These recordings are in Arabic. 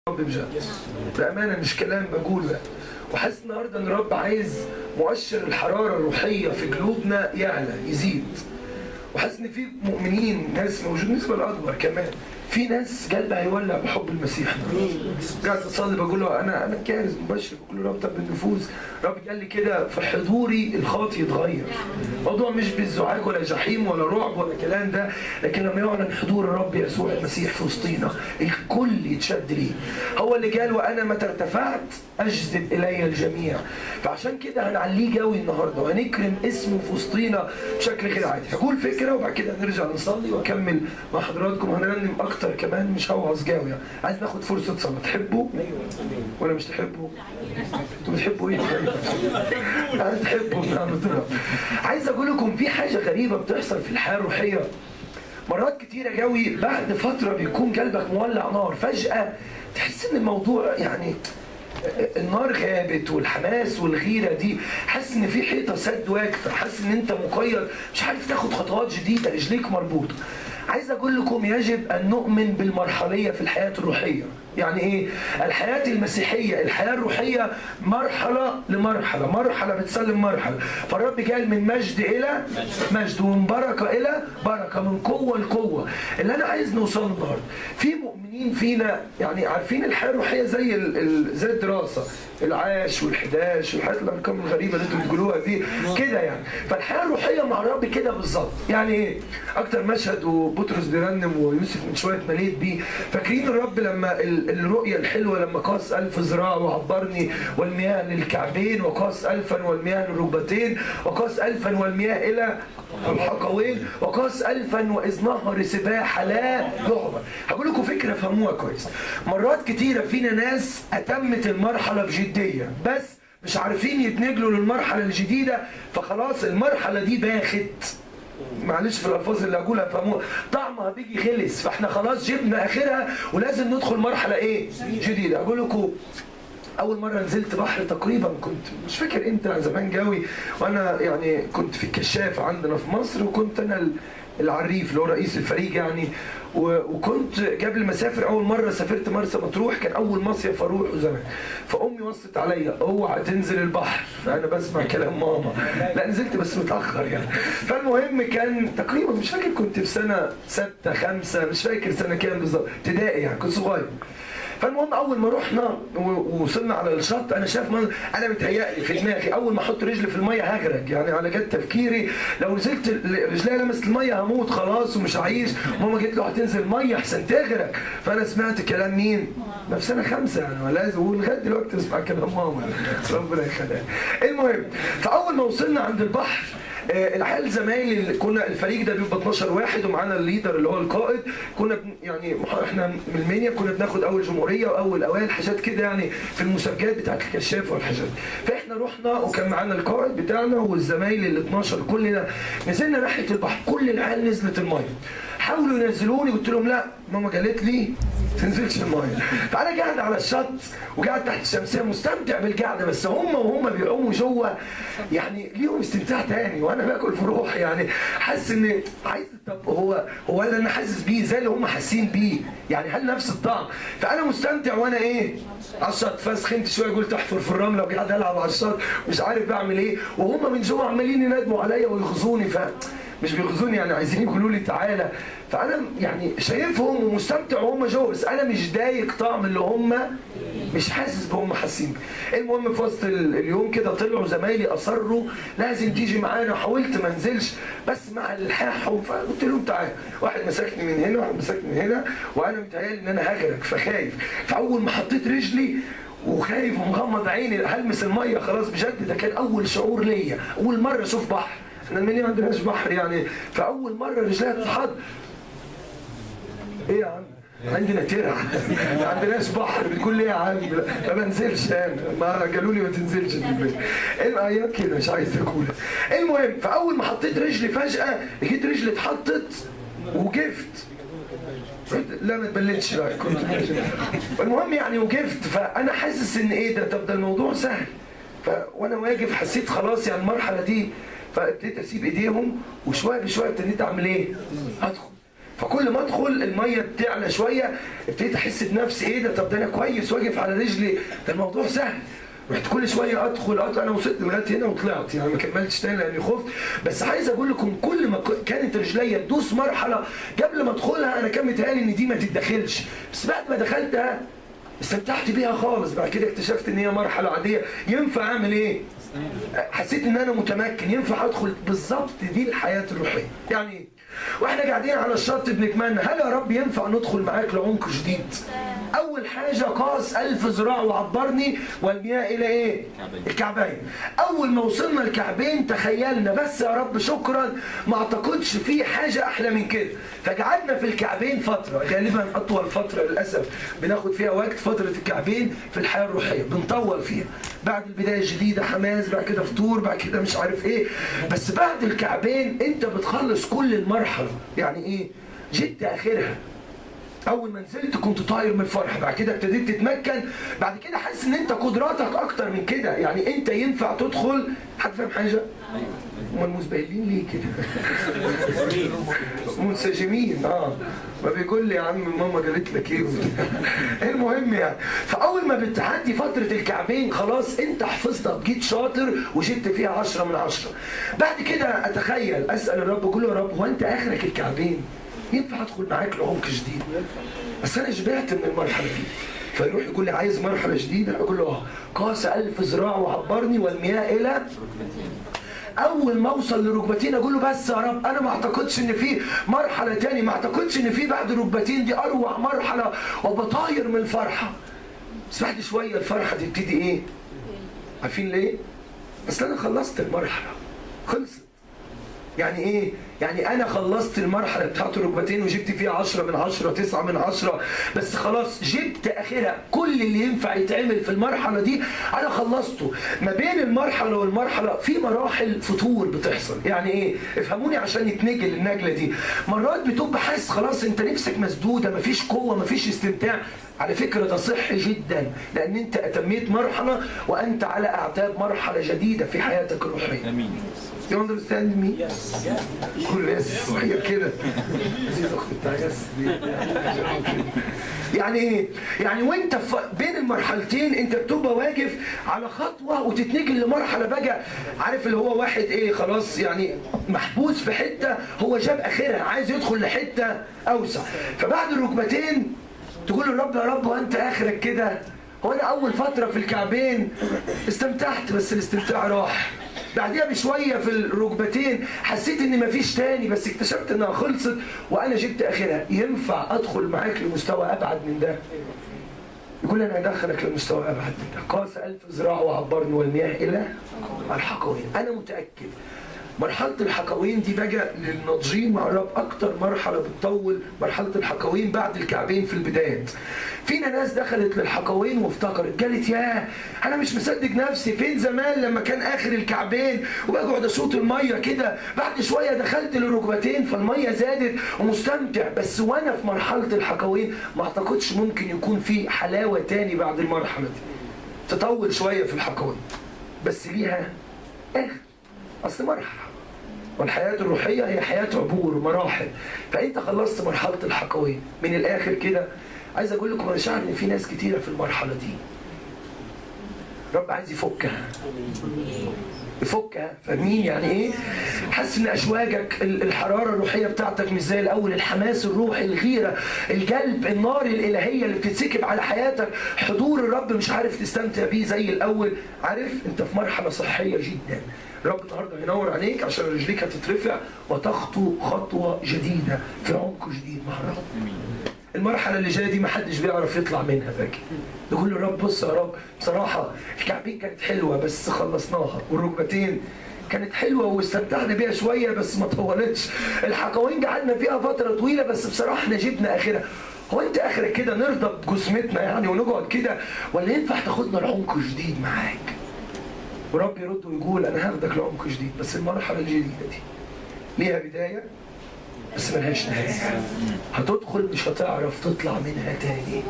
بجد بأمانة مش كلام بقوله. وحاسس النهارده ان الرب عايز مؤشر الحرارة الروحية في قلوبنا يعلى يزيد. وحاسس ان في مؤمنين ناس موجود نسبة الأكبر كمان في ناس قلبها هيولع بحب المسيح. قاعد اصلي بقول له انا كارز مبشر، بقول له رب طب بالنفوس. رب قال لي كده في حضوري الخاطي يتغير. الموضوع مش بالزعاج ولا جحيم ولا رعب ولا كلام ده، لكن لما يعلن حضور الرب يسوع المسيح في وسطينا الكل يتشد ليه. هو اللي قال وانا متى ارتفعت اجذب الي الجميع. فعشان كده هنعليه قوي النهارده وهنكرم اسمه في وسطينا بشكل غير عادي. هقول فكره وبعد كده نرجع نصلي واكمل مع حضراتكم. هنرنم اكتر كمان، مش هوعظ قوي يعني. عايز ناخد فرصه صلاه. تحبوا ولا مش تحبوا؟ انتوا بتحبوا ايه؟ عايز تحبوا نعمة الرب. عايز اقول لكم في حاجه غريبه بتحصل في الحياه الروحيه مرات كتيره قوي. بعد فتره بيكون قلبك مولع نار، فجاه تحس ان الموضوع يعني النار غابت والحماس والغيره دي، حاسس ان في حيطه سد واقفه، حاسس ان انت مقيد مش عارف تاخد خطوات جديده، رجليك مربوطه. عايز اقول لكم يجب ان نؤمن بالمرحليه في الحياه الروحيه. يعني ايه؟ الحياه المسيحيه الحياه الروحيه مرحله لمرحله، مرحله بتسلم مرحله. فالرب قال من مجد الى مجد ومن بركه الى بركه، من قوه لقوه. اللي انا عايز نوصل النهارده في مؤمنين فينا يعني عارفين الحياه الروحيه زي زي الدراسه، العاش والحداش والحاجات الارقام الغريبه اللي انتوا بتقولوها دي كده يعني. فالحياه الروحيه مع الرب كده بالظبط. يعني ايه؟ اكتر مشهد وبطرس بيرنم ويوسف من شويه مليت بيه، فاكرين الرب لما الرؤيه الحلوه لما قاس 1000 ذراع وعبرني والمياه للكعبين، وقاس 1000 والمياه للركبتين، وقاس 1000 والمياه الى الحقوين، وقاس 1000 واذ نهر سباحه لا يعبر. هقول لكم فكره فهموها كويس. مرات كتيره فينا ناس اتمت المرحله بجديه بس مش عارفين يتنقلوا للمرحله الجديده، فخلاص المرحله دي باخت، معلش في الالفاظ اللي هقولها فهموها، طعمها بيجي خلص، فاحنا خلاص جبنا اخرها ولازم ندخل مرحله ايه؟ جديده. اقول لكم اول مره نزلت بحر تقريبا كنت مش فاكر امتى، زمان قوي، وانا يعني كنت في الكشاف عندنا في مصر، وكنت انا العريف اللي هو رئيس الفريق يعني. وكنت قبل ما اسافر اول مره سافرت مرسى مطروح، كان اول مصيف اروحه زمان. فامي وصت عليا اوعى تنزل البحر، فانا بسمع كلام ماما، لا نزلت بس متاخر يعني. فالمهم كان تقريبا مش فاكر كنت في سنه 6 5 مش فاكر سنه كام بالظبط، ابتدائي يعني كنت صغير. فالمهم اول ما رحنا ووصلنا على الشط انا شايف انا متهيألي في دماغي اول ما احط رجلي في الميه هغرق يعني، على جد تفكيري لو نزلت رجلي لمست الميه هموت خلاص ومش هعيش. ماما قالت له هتنزل الميه احسن تغرق. فانا سمعت كلام مين؟ ما في سنه 5 يعني، ولازم ولغايه دلوقتي اسمع كلام ماما ربنا يخليها. المهم فاول ما وصلنا عند البحر الحال زمايلي اللي كنا الفريق ده بيبقى 12 واحد ومعانا الليدر اللي هو القائد، كنا يعني احنا من المنيا كنا بناخد اول جمهوريه واول اوائل حاجات كده يعني في المسابقات بتاعت الكشاف والحاجات. فاحنا رحنا وكان معانا القائد بتاعنا والزمايل ال 12 كلنا نزلنا ناحيه البحر، كل العيال نزلت الميه. حاولوا ينزلوني قلت لهم لا، ماما قالت لي تنزلش الميه. فانا قاعد على الشط وقاعد تحت الشمسيه مستمتع بالقعده، بس وهم بيعوموا جوه يعني ليهم استمتاع تاني وانا باكل في روحي يعني، حاسس ان عايز طب هو اللي انا حاسس بيه زي اللي هم حاسين بيه يعني، هل نفس الطعم؟ فانا مستمتع وانا ايه على الشط. فسخنت شويه قلت احفر في الرمله وقاعد العب على الشط مش عارف بعمل ايه، وهم من جوه عمالين ينادموا عليا ويغزوني، مش بيغزوني يعني عايزين يقولوا لي تعالى. فانا يعني شايفهم ومستمتع وهم جوه، بس انا مش ضايق طعم اللي هم مش حاسس بهم حاسين. المهم في وسط اليوم كده طلعوا زمايلي اصروا لازم تيجي معانا، حاولت ما انزلش بس مع الحاحهم، فقلت لهم تعالى. واحد مسكني من هنا واحد مسكني من هنا وانا متهيألي ان انا هغرق فخايف. فاول ما حطيت رجلي وخايف ومغمض عيني هلمس الميه خلاص بجد، ده كان اول شعور ليا، اول مره اشوف بحر. احنا المنيا ما عندناش بحر يعني، فاول مره رجليها تتحط. ايه يا عم؟ عندنا ترع ما عندناش بحر. بتقول ليه يا عم؟ ما بنزلش انا، ما قالوا لي ما تنزلش في البيت. الايام كده مش عايز اقولها. المهم فاول ما حطيت رجلي فجاه لقيت رجلي اتحطت وجفت. لا ما اتبلتش لا كنت المهم يعني وقفت. فانا حاسس ان ايه ده، طب ده الموضوع سهل. وانا واقف حسيت خلاص يعني المرحله دي، فابتديت اسيب ايديهم وشويه بشويه ابتديت اعمل ايه؟ ادخل. فكل ما ادخل الميه تعلى شويه، ابتديت احس بنفسي ايه ده، طب ده انا كويس واقف على رجلي، ده الموضوع سهل. رحت كل شويه ادخل انا وصلت لغايه هنا وطلعت، يعني ما كملتش تاني لاني خفت. بس عايز اقول لكم كل ما كانت رجليا تدوس مرحله قبل ما ادخلها انا كان متهيألي ان دي ما تتدخلش، بس بعد ما دخلتها استمتعت بيها خالص. بعد كده اكتشفت ان هي مرحله عاديه، ينفع اعمل ايه؟ حسيت ان انا متمكن، ينفع ادخل. بالظبط دي الحياه الروحيه. يعني ايه؟ واحنا قاعدين على الشط بنتمنى هل يا رب ينفع ندخل معاك لعمق جديد؟ اول حاجه قاس 1000 ذراع وعبرني والمياه الى ايه؟ الكعبين. اول ما وصلنا الكعبين تخيلنا بس يا رب شكرا، ما اعتقدش في حاجه احلى من كده. فقعدنا في الكعبين فتره، غالبا اطول فتره للاسف بناخد فيها وقت، فتره الكعبين في الحياه الروحيه بنطول فيها. بعد البدايه الجديده حماس، بعد كده فطور، بعد كده مش عارف ايه. بس بعد الكعبين انت بتخلص كل المرحله. يعني ايه؟ جبت اخرها. اول ما نزلت كنت طاير من الفرح، بعد كده ابتديت تتمكن، بعد كده حاسس ان انت قدراتك اكتر من كده. يعني انت ينفع تدخل. حد فاهم حاجه؟ هم المزبهلين ليه كده؟ منسجمين. ما بيقول لي يا عم ماما قالت لك ايه. المهم يعني، فاول ما بتعدي فتره الكعبين خلاص انت حفظتها، بقيت شاطر وجبت فيها 10 من 10. بعد كده اتخيل اسال الرب، اقول له يا رب هو انت اخرك الكعبين؟ ينفع ادخل معاك لعمق جديد؟ بس انا شبعت من المرحله دي. فيروح يقول لي عايز مرحله جديده، اقول له قاس 1000 ذراع وعبرني والمياه الى. اول ما اوصل لركبتين اقول له بس يا رب انا ما اعتقدش ان في مرحله تاني، ما اعتقدش ان في بعد ركبتين دي اروع مرحله، وبطاير من الفرحه. بس بعد شويه الفرحه تبتدي ايه؟ عارفين ليه؟ بس انا خلصت المرحله، خلصت. يعني ايه؟ يعني انا خلصت المرحله بتاعت الركبتين وجبت فيها 10 من 10 9 من 10، بس خلاص جبت اخرها. كل اللي ينفع يتعمل في المرحله دي انا خلصته. ما بين المرحله والمرحله في مراحل فتور بتحصل. يعني ايه؟ افهموني عشان يتنجل النجله دي. مرات بتبقى حاسس خلاص انت نفسك مسدوده، مفيش قوه، مفيش استمتاع. على فكره ده صحي جدا، لان انت اتميت مرحله وانت على اعتاب مرحله جديده في حياتك الروحيه. امين. You understand me? Yes. قول يس. هي كده. يعني ايه؟ يعني وانت بين المرحلتين انت بتبقى واقف على خطوه وتتنقل لمرحله بقى. عارف اللي هو واحد ايه خلاص يعني محبوس في حته، هو جاب اخرها عايز يدخل لحته اوسع. فبعد الركبتين تقول له رب يا رب وانت اخرك كده. هو انا اول فتره في الكعبين استمتعت، بس الاستمتاع راح. بعديها بشويه في الركبتين حسيت ان مفيش تاني، بس اكتشفت انها خلصت وانا جبت اخرها. ينفع ادخل معاك لمستوى ابعد من ده؟ يقول انا ادخلك لمستوى ابعد من ده. قاس 1000 ذراع وعبرني والمياه الى الحقوين. انا متاكد مرحلة الحقوين دي بقى للناضجين مع الرب أكتر مرحلة بتطول. مرحلة الحقوين بعد الكعبين في البدايات. فينا ناس دخلت للحقوين وافتكرت، قالت ياه أنا مش مصدق نفسي، فين زمان لما كان آخر الكعبين وبقعد أشوط المية كده، بعد شوية دخلت للركبتين فالمية زادت ومستمتع. بس وأنا في مرحلة الحقوين ما أعتقدش ممكن يكون في حلاوة تاني بعد المرحلة دي. تطول شوية في الحقوين بس ليها آخر. أصل مرحلة، والحياة الروحية هي حياة عبور ومراحل. فأنت خلصت مرحلة الحقوين من الآخر كده. عايز أقول لكم أنا شاعر إن في ناس كتيرة في المرحلة دي رب عايز يفكها. يفكها. فاهمين يعني إيه؟ حاسس إن أشواجك الحرارة الروحية بتاعتك مش زي الأول، الحماس الروحي، الغيرة، القلب، النار الإلهية اللي بتتسكب على حياتك، حضور الرب مش عارف تستمتع بيه زي الأول. عارف أنت في مرحلة صحية جدا. رب النهارده ينور عليك عشان رجليك هتترفع وتخطو خطوه جديده في عمق جديد مع الرب. المرحله اللي جايه دي ما حدش بيعرف يطلع منها فاكر. نقول له رب بص يا رب بصراحه الكعبين كانت حلوه بس خلصناها، والركبتين كانت حلوه واستمتعنا بيها شويه بس ما طولتش، الحقوين قعدنا فيها فتره طويله بس بصراحه احنا جبنا اخرها. هو انت اخرك كده نرضى بجسمتنا يعني ونقعد كده، ولا ينفع تاخدنا لعمق جديد معاك؟ ورب يرد ويقول انا هاخدك لعمق جديد، بس المرحله الجديده دي ليها بدايه بس ملهاش نهاية. هتدخل مش هتعرف تطلع منها تاني.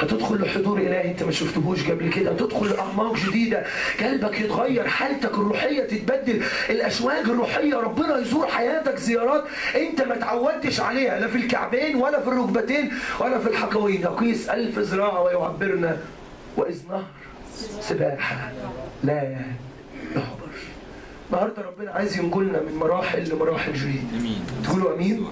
هتدخل لحضور إلهي انت ما شفتهوش قبل كده، هتدخل لأعماق جديدة، قلبك يتغير، حالتك الروحية تتبدل، الأشواق الروحية ربنا يزور حياتك زيارات انت ما تعودتش عليها، لا في الكعبين ولا في الركبتين ولا في الحقوين. يقيس 1000 ذراع ويعبرنا، وإذ نهر سباحة لا يعبر. النهارده ربنا عايز ينقلنا من مراحل لمراحل جديدة. امين. تقولوا امين؟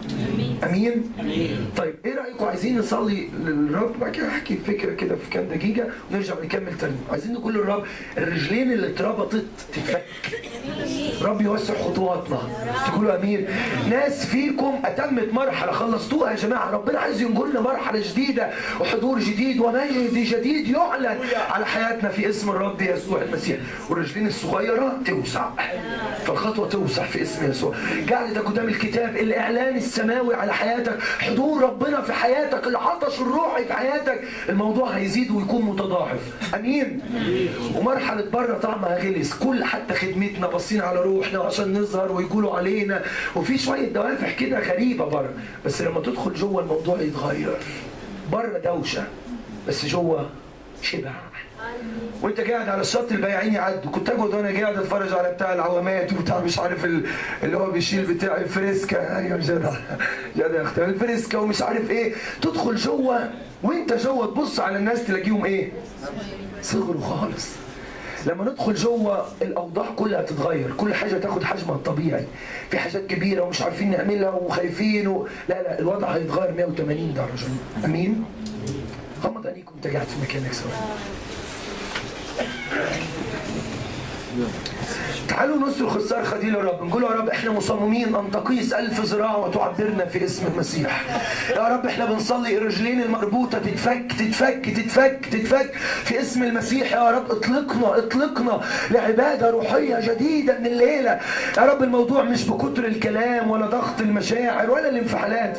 امين؟ امين. طيب ايه رايكم عايزين نصلي للرب؟ بعد كده احكي فكره كده في كام دقيقه ونرجع نكمل ترنيم. عايزين نقول للرب الرجلين اللي اتربطت تتفك. رب يوسع خطواتنا. تقولوا امين؟ ناس فيكم اتمت مرحله خلصتوها يا جماعه، ربنا عايز ينقلنا مرحله جديده وحضور جديد ومجد جديد يعلن على حياتنا في اسم الرب يسوع المسيح. والرجلين الصغيره توسع، فالخطوة توسع في اسم يسوع. قاعدة قدام الكتاب، الإعلان السماوي على حياتك، حضور ربنا في حياتك، العطش الروحي في حياتك، الموضوع هيزيد ويكون متضاعف. أمين؟ ومرحلة بره طعمها غلس، كل حتى خدمتنا باصين على روحنا عشان نظهر ويقولوا علينا، وفي شوية دوافع كده غريبة بره، بس لما تدخل جوه الموضوع يتغير. بره دوشة بس جوه شبع. وانت قاعد على الشط البياعين يعدوا، كنت اقعد وانا قاعد اتفرج على بتاع العوامات وبتاع مش عارف اللي هو بيشيل بتاع الفريسكا. ايوه جدع جدع يا اختي، الفريسكا ومش عارف ايه. تدخل جوه وانت جوه تبص على الناس تلاقيهم ايه؟ صغروا خالص. لما ندخل جوه الاوضاع كلها تتغير، كل حاجه تاخد حجمها الطبيعي. في حاجات كبيره ومش عارفين نعملها وخايفين لا الوضع هيتغير 180 درجه. امين؟ غمض عينيكم انت قاعد في مكانك سوا. تعالوا نصرخ الصرخه دي للرب، نقول يا رب احنا مصممين ان تقيس 1000 ذراع وتعبرنا في اسم المسيح. يا رب احنا بنصلي الرجلين المربوطه تتفك تتفك تتفك تتفك في اسم المسيح. يا رب اطلقنا لعباده روحيه جديده من الليله. يا رب الموضوع مش بكتر الكلام ولا ضغط المشاعر ولا الانفعالات،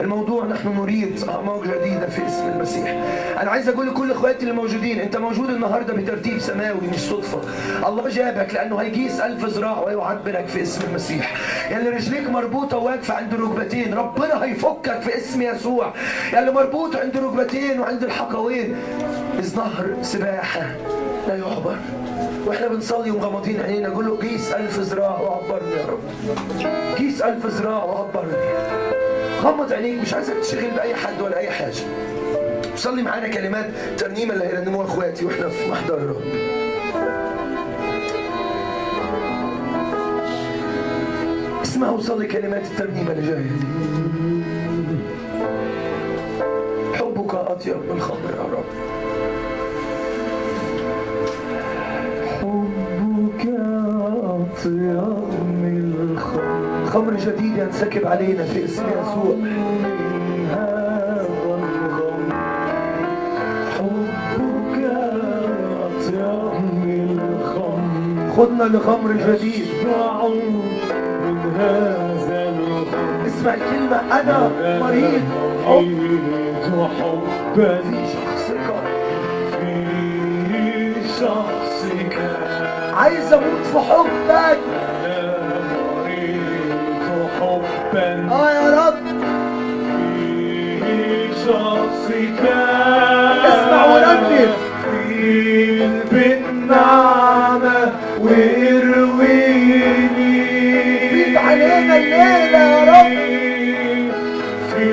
الموضوع نحن نريد اعماق جديده في اسم المسيح. انا عايز اقول لكل اخواتي اللي موجودين، انت موجود النهارده بترتيب سماوي مش صدفه. الله جابك لانه هيقيس 1000 ذراع ويعبرك في اسم المسيح. يعني رجليك مربوطه واقفه عند ركبتين، ربنا هيفكك في اسم يسوع. يعني مربوط عند ركبتين وعند الحقوين، إذ نهر سباحه لا يعبر. واحنا بنصلي ومغمضين عينينا نقول له قيس 1000 ذراع وعبرني يا رب، قيس 1000 ذراع وعبرني. غمض عينيك، مش عايزك تشتغل باي حد ولا اي حاجه. صلي معانا كلمات ترنيمه اللي هيرنموها اخواتي واحنا في محضر الرب. اسمعوا وصلي كلمات الترنيمة اللي جاية. حبك أطيب من الخمر يا رب، حبك أطيب من الخمر. خمر جديد ينسكب علينا في اسم يسوع. حبك أطيب من الخمر، خدنا لخمر جديد. اسمع الكلمة، أنا مريض حبا في شخصك، عايز أموت في حبك. أنا مريض حبا يا رب في شخصك. اسمع ورنم في بالنعمة وارويني علينا الليلة يا رب، في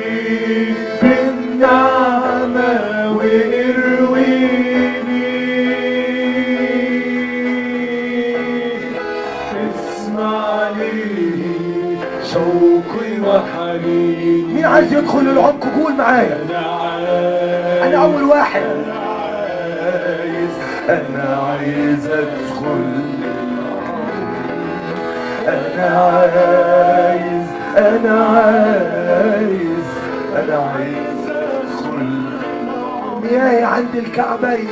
بالنعمة وارويني. اسمع لي شوقي وحنيني. مين عايز يدخل للعمق؟ قول معايا. أنا أول واحد. أنا عايز أدخل، أنا عايز أدخل مياهي عند الكعبين،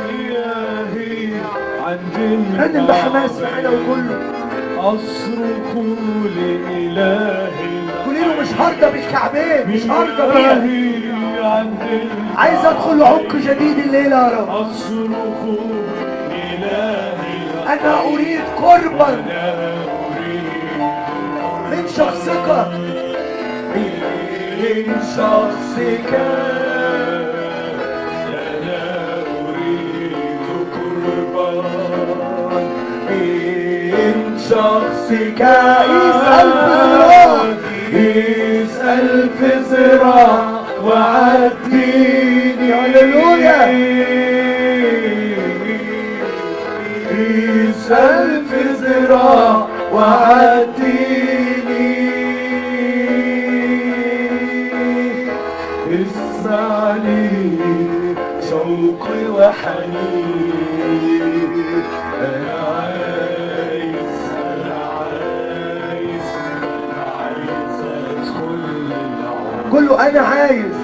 مياهي عند الكعبين. هنم بحماس معانا وكله أصرخ لإلهي. قولي له مش هرضى بالكعبين، مش هرضى بيها. عايز أدخل لعمق جديد الليلة يا رب. أصرخ لإلهي، أنا أريد قربا من شخصك. من شخصك أنا أريد قربان من شخصك. قيس 1000 ذراع وعديني. هللويا. قيس 1000 ذراع وعديني. اسمع لي شوقي وحنيني. أنا عايز أدخل. كله أنا عايز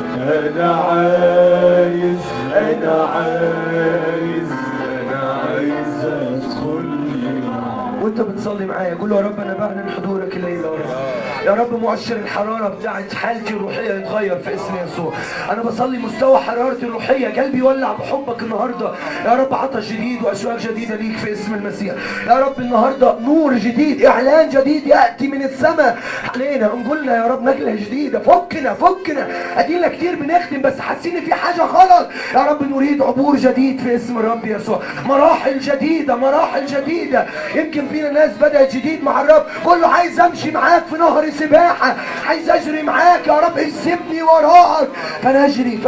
أدخل. وانت بتصلي معايا قول له يا رب انا بعلن حضورك الليله يا رب. يا رب مؤشر الحراره بتاعت حالتي الروحيه يتغير في اسم يسوع. انا بصلي مستوى حرارتي الروحيه قلبي يولع بحبك النهارده يا رب. عطش جديد واشواق جديده ليك في اسم المسيح يا رب. النهارده نور جديد اعلان جديد ياتي من السماء علينا. نقولنا يا رب نقله جديده. فكنا ادينا كتير بنخدم بس حاسين في حاجه غلط يا رب. نريد عبور جديد في اسم الرب يسوع. مراحل جديده. يمكن فينا ناس بدأت جديد مع الرب. كله عايز امشي معاك في نهر سباحة. عايز اجري معاك يا رب. اسيبني وراك فنجري.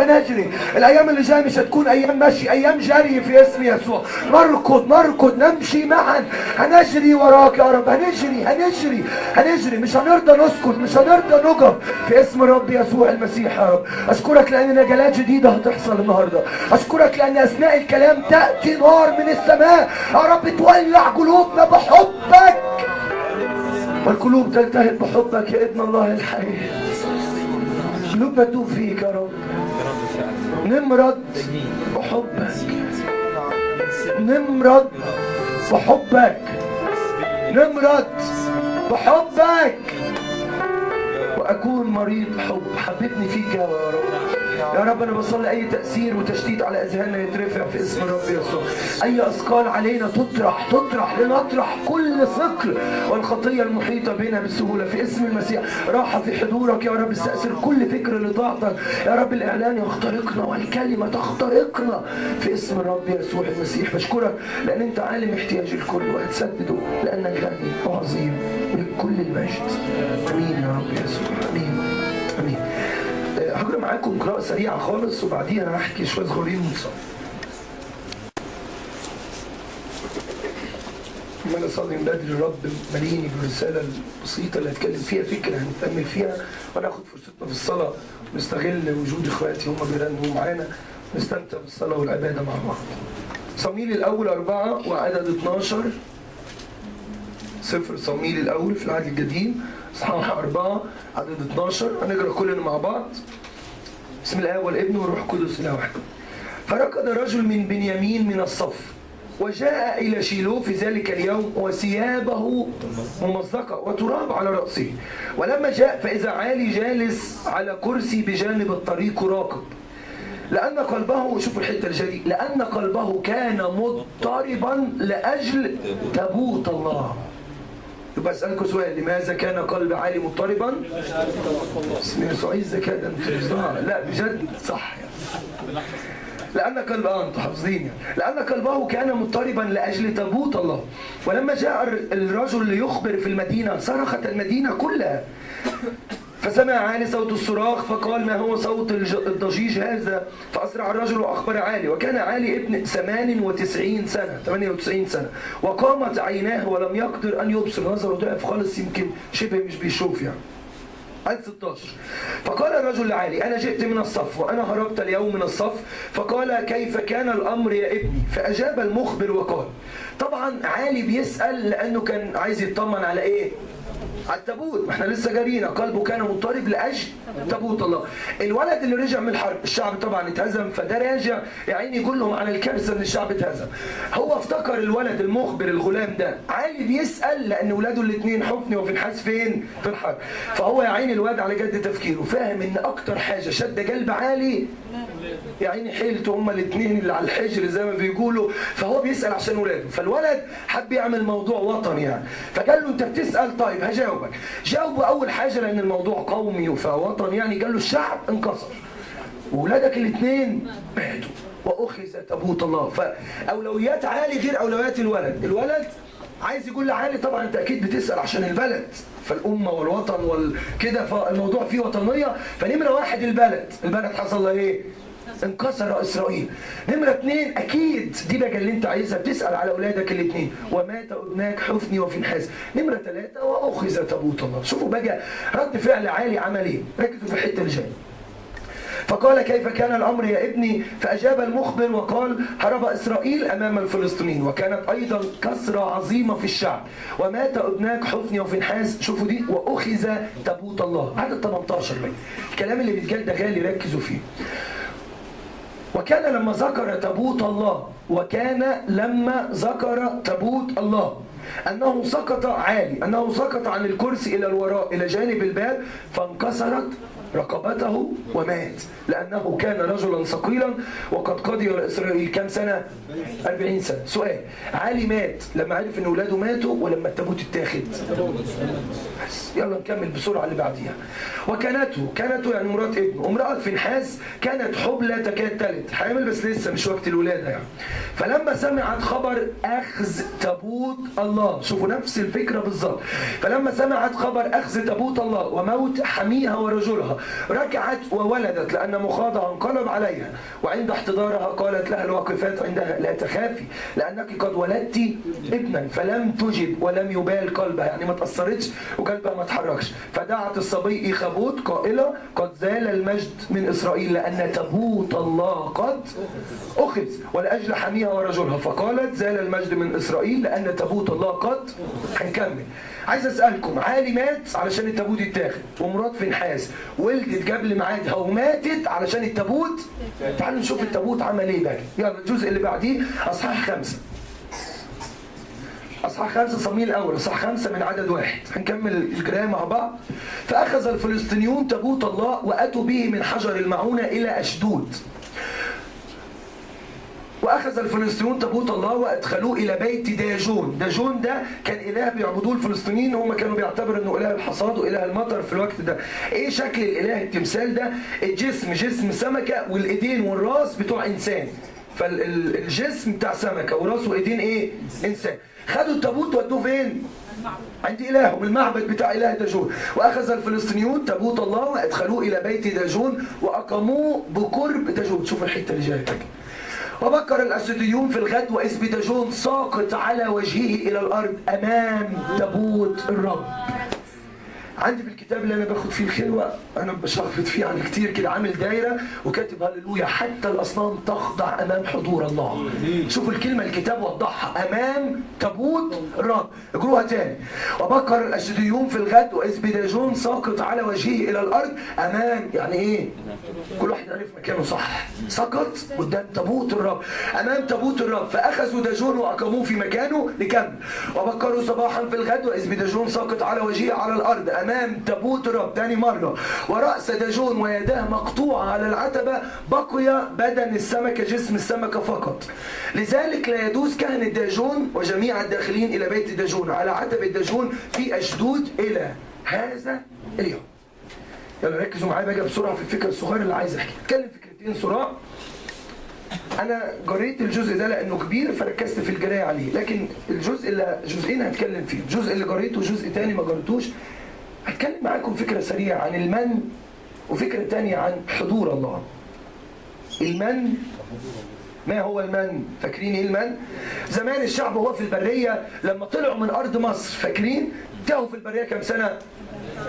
الايام اللي جايه مش هتكون ايام مشي، ايام جري في اسم يسوع. نركض نمشي معا. هنجري وراك يا رب. هنجري مش هنرضى نسكت، مش هنرضى نقف في اسم الرب يسوع المسيح يا رب. اشكرك لان نجلات جديده هتحصل النهارده. اشكرك لان اثناء الكلام تاتي نار من السماء يا رب تولع قلوبنا بحبك والقلوب تلتهب بحبك يا ابن الله الحي. قلوبنا تدوب فيك يا رب. نمرض بحبك واكون مريض حب. حببني فيك يا رب. يا رب انا بصلي اي تاثير وتشتيت على اذهاننا يترفع في اسم الرب يسوع. اي اثقال علينا تطرح لنطرح كل ثقل والخطيه المحيطه بنا بسهوله في اسم المسيح. راحه في حضورك يا رب. استاثر كل فكر لضعفك يا رب. الاعلان يخترقنا والكلمه تخترقنا في اسم الرب يسوع المسيح. بشكرك لان انت عالم احتياج الكل وهتسدده لانك غني وعظيم ولكل المجد. امين يا رب يسوع. امين. هقرا معاكم قراءة سريعة خالص وبعديها هحكي شوية صغيرين ونصلي. أنا أصلي من بدري الرب مليني بالرسالة البسيطة اللي هتكلم فيها فكرة هنتأمل فيها وناخد فرصتنا في الصلاة ونستغل وجود إخواتي هم بيرنموا معانا نستمتع بالصلاة والعبادة مع بعض. صموئيل الأول 4 وعدد 12. سفر صموئيل الأول في العهد القديم اصحاح 4 عدد 12. هنقرا كلنا مع بعض. بسم الله والابن والروح القدس اله واحد. فركض رجل من بنيامين من الصف وجاء الى شيلو في ذلك اليوم وثيابه ممزقه وتراب على راسه. ولما جاء فاذا عالي جالس على كرسي بجانب الطريق راقب. لأن قلبه، شوفوا الحتة الجديدة، لأن قلبه كان مضطربا لأجل تابوت الله. يبقى أسألكم سؤال، لماذا كان قلب عالي مضطربا؟ اسم يسوع الذكاء ده انتوا لا بجد صح يعني. لأن قلب انتوا حافظين يعني. لأن قلبه كان مضطربا لأجل تابوت الله. ولما جاء الرجل ليخبر في المدينة صرخت المدينة كلها. فسمع عالي صوت الصراخ فقال ما هو صوت الضجيج هذا؟ فأسرع الرجل وأخبر عالي. وكان عالي ابن 98 سنة وقامت عيناه ولم يقدر أن يبصر. نظره ضعف خالص يمكن شبه مش بيشوف يعني. عدد 16. فقال الرجل لعالي أنا جئت من الصف وأنا هربت اليوم من الصف. فقال كيف كان الأمر يا ابني؟ فأجاب المخبر وقال. طبعا عالي بيسأل لأنه كان عايز يطمن على إيه؟ على التابوت. ما احنا لسه جارينا. قلبه كان مضطرب لاجل تابوت الله. الولد اللي رجع من الحرب الشعب طبعا اتهزم، فده راجع يا عيني يقول لهم على الكارثه ان الشعب اتهزم. هو افتكر الولد المخبر الغلام ده عالي بيسال لان ولاده الاثنين حفني وفنحاس فين؟ في الحرب. فهو يا عيني الواد على قد تفكيره فاهم ان اكتر حاجه شد قلب عالي يا عيني حيلته هما الاثنين اللي على الحجر زي ما بيقولوا. فهو بيسال عشان ولاده. فالولد حب يعمل موضوع وطني يعني. فقال له انت بتسال طيب طيب هجاوبك. جاوبوا اول حاجه لان الموضوع قومي فوطن، يعني قال له الشعب انكسر وولادك الاثنين ماتوا واخذ تابوت الله. فاولويات علي غير اولويات الولد. الولد عايز يقول لعلي طبعا انت اكيد بتسال عشان البلد فالامه والوطن والكده، فالموضوع فيه وطنيه. فنمره واحد البلد حصل لها ايه؟ انكسر اسرائيل. نمره اثنين اكيد دي بقى اللي انت عايزها، بتسال على اولادك الاثنين ومات ابناك حفني وفنحاس. نمره ثلاثه واخذ تابوت الله. شوفوا بقى رد فعل عالي عمل ايه، ركزوا في الحته اللي جايه. فقال كيف كان الأمر يا ابني؟ فأجاب المخبر وقال هرب إسرائيل أمام الفلسطينيين وكانت أيضا كسرة عظيمة في الشعب ومات ابناك حفني وفنحاس. شوفوا دي وأخذ تابوت الله. عدد 18 بقى. الكلام اللي بيتقال ده غالي ركزوا فيه. وكان لما ذكر تابوت الله أنه سقط عن الكرسي إلى الوراء إلى جانب الباب فانكسرت رقبته ومات لأنه كان رجلا ثقيلا وقد قضي على إسرائيل كم سنة؟ 40 سنة. سؤال، علي مات لما عرف إن أولاده ماتوا ولما التابوت اتاخد؟ بس يلا نكمل بسرعة اللي بعديها. وكانته يعني مرات ابنه امرأة فنحاس كانت حبلى تكاد تلد، حامل بس لسه مش وقت الولادة يعني. فلما سمعت خبر أخذ تابوت الله، شوفوا نفس الفكرة بالظبط، فلما سمعت خبر أخذ تابوت الله وموت حميها ورجلها ركعت وولدت لأن مخاضها انقلب عليها، وعند احتضارها قالت لها الواقفات عندها لا تخافي لأنك قد ولدت ابنا، فلم تجب ولم يبال قلبها، يعني ما تأثرتش وقلبها ما تحركش. فدعت الصبي إيخابود قائلة قد زال المجد من إسرائيل لأن تابوت الله قد أخذ ولأجل حميها ورجلها، فقالت زال المجد من إسرائيل لأن تابوت الله قد. هنكمل. عايز أسألكم، عالي مات علشان التابوت يتاخد ومرات فنحاس ولدت قبل ميعادها وماتت علشان التابوت. تعالوا نشوف التابوت عمل ايه بقى. يلا الجزء اللي بعديه اصحاح 5. اصحاح 5 صموئيل الاول اصحاح 5 من عدد 1. هنكمل القراءة مع بعض. فأخذ الفلسطينيون تابوت الله وأتوا به من حجر المعونة إلى أشدود. وأخذ الفلسطينيون تابوت الله وأدخلوه إلى بيت داجون. داجون ده كان إله بيعبدوه الفلسطينيين، هم كانوا بيعتبروا إنه إله الحصاد وإله المطر في الوقت ده. إيه شكل الإله التمثال ده؟ الجسم جسم سمكة والإيدين والراس بتوع إنسان. فالجسم بتاع سمكة وراس وإيدين إيه؟ إنسان. خدوا التابوت ودوه فين؟ عند إلههم المعبد بتاع إله داجون. وأخذ الفلسطينيون تابوت الله وأدخلوه إلى بيت داجون وأقاموه بقرب داجون. شوف الحتة اللي جاية. وبكر الأسديون في الغد وإذ بداجون ساقط على وجهه إلى الأرض أمام تابوت الرب. عندي في الكتاب اللي أنا باخد فيه الخلوة أنا بشخبط فيه عن كتير كده عامل دايرة وكاتب هللويا حتى الأصنام تخضع أمام حضور الله. شوفوا الكلمة الكتاب وضحها أمام تابوت الرب. اقروها تاني. وبكر الأسديون في الغد وإذ بداجون ساقط على وجهه إلى الأرض أمام، يعني إيه؟ كل واحد عارف مكانه صح. سقط قدام تابوت الرب أمام تابوت الرب. فأخذوا داجون وأقاموه في مكانه. نكمل. وبكروا صباحا في الغد وإذ بداجون ساقط على وجهه على الأرض أمام تابوت الرب. تاني مرة. ورأس داجون ويداه مقطوعة على العتبة بقي بدن السمكة جسم السمكة فقط، لذلك لا يدوس كهنة داجون وجميع الداخلين إلى بيت داجون على عتبة داجون في أشدود إلى هذا اليوم. يلا ركزوا معايا بقى بسرعة في الفكرة الصغيرة اللي عايز أحكي. اتكلم فكرتين صراع. أنا قريت الجزء ده لأنه كبير فركزت في القراية عليه، لكن جزئين هتكلم فيه. الجزء اللي قريته جزء تاني ما قريتوش. هتكلم معاكم فكرة سريعة عن المن وفكرة تانية عن حضور الله. المن، ما هو المن؟ فاكرين ايه المن؟ زمان الشعب وهو في البرية لما طلعوا من أرض مصر، فاكرين؟ تاهوا في البرية كم سنة؟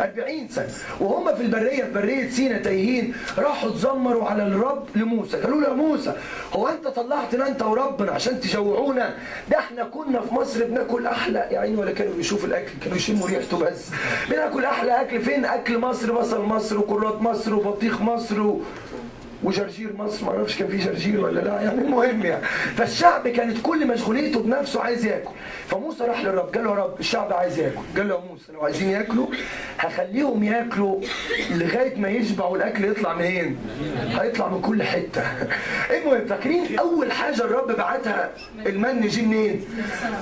40 سنة. وهم في البرية في برية سينا تايهين راحوا تزمروا على الرب لموسى. قالوا له يا موسى هو أنت طلعتنا أنت وربنا عشان تجوعونا؟ ده احنا كنا في مصر بناكل أحلى، يا عيني ولا كانوا بيشوفوا الأكل، كانوا يشموا ريحته بس. بناكل أحلى أكل. فين أكل مصر؟ بصل مصر وكرات مصر وبطيخ مصر وجرجير مصر، ما اعرفش كان في جرجير ولا لا، يعني المهم يعني. فالشعب كانت كل مشغوليته بنفسه عايز ياكل. فموسى راح للرب قال له يا رب الشعب عايز ياكل. قال له يا موسى لو عايزين ياكلوا هخليهم ياكلوا لغايه ما يشبعوا، الاكل يطلع منين؟ هيطلع من كل حته. المهم فاكرين اول حاجه الرب بعتها المن جه منين؟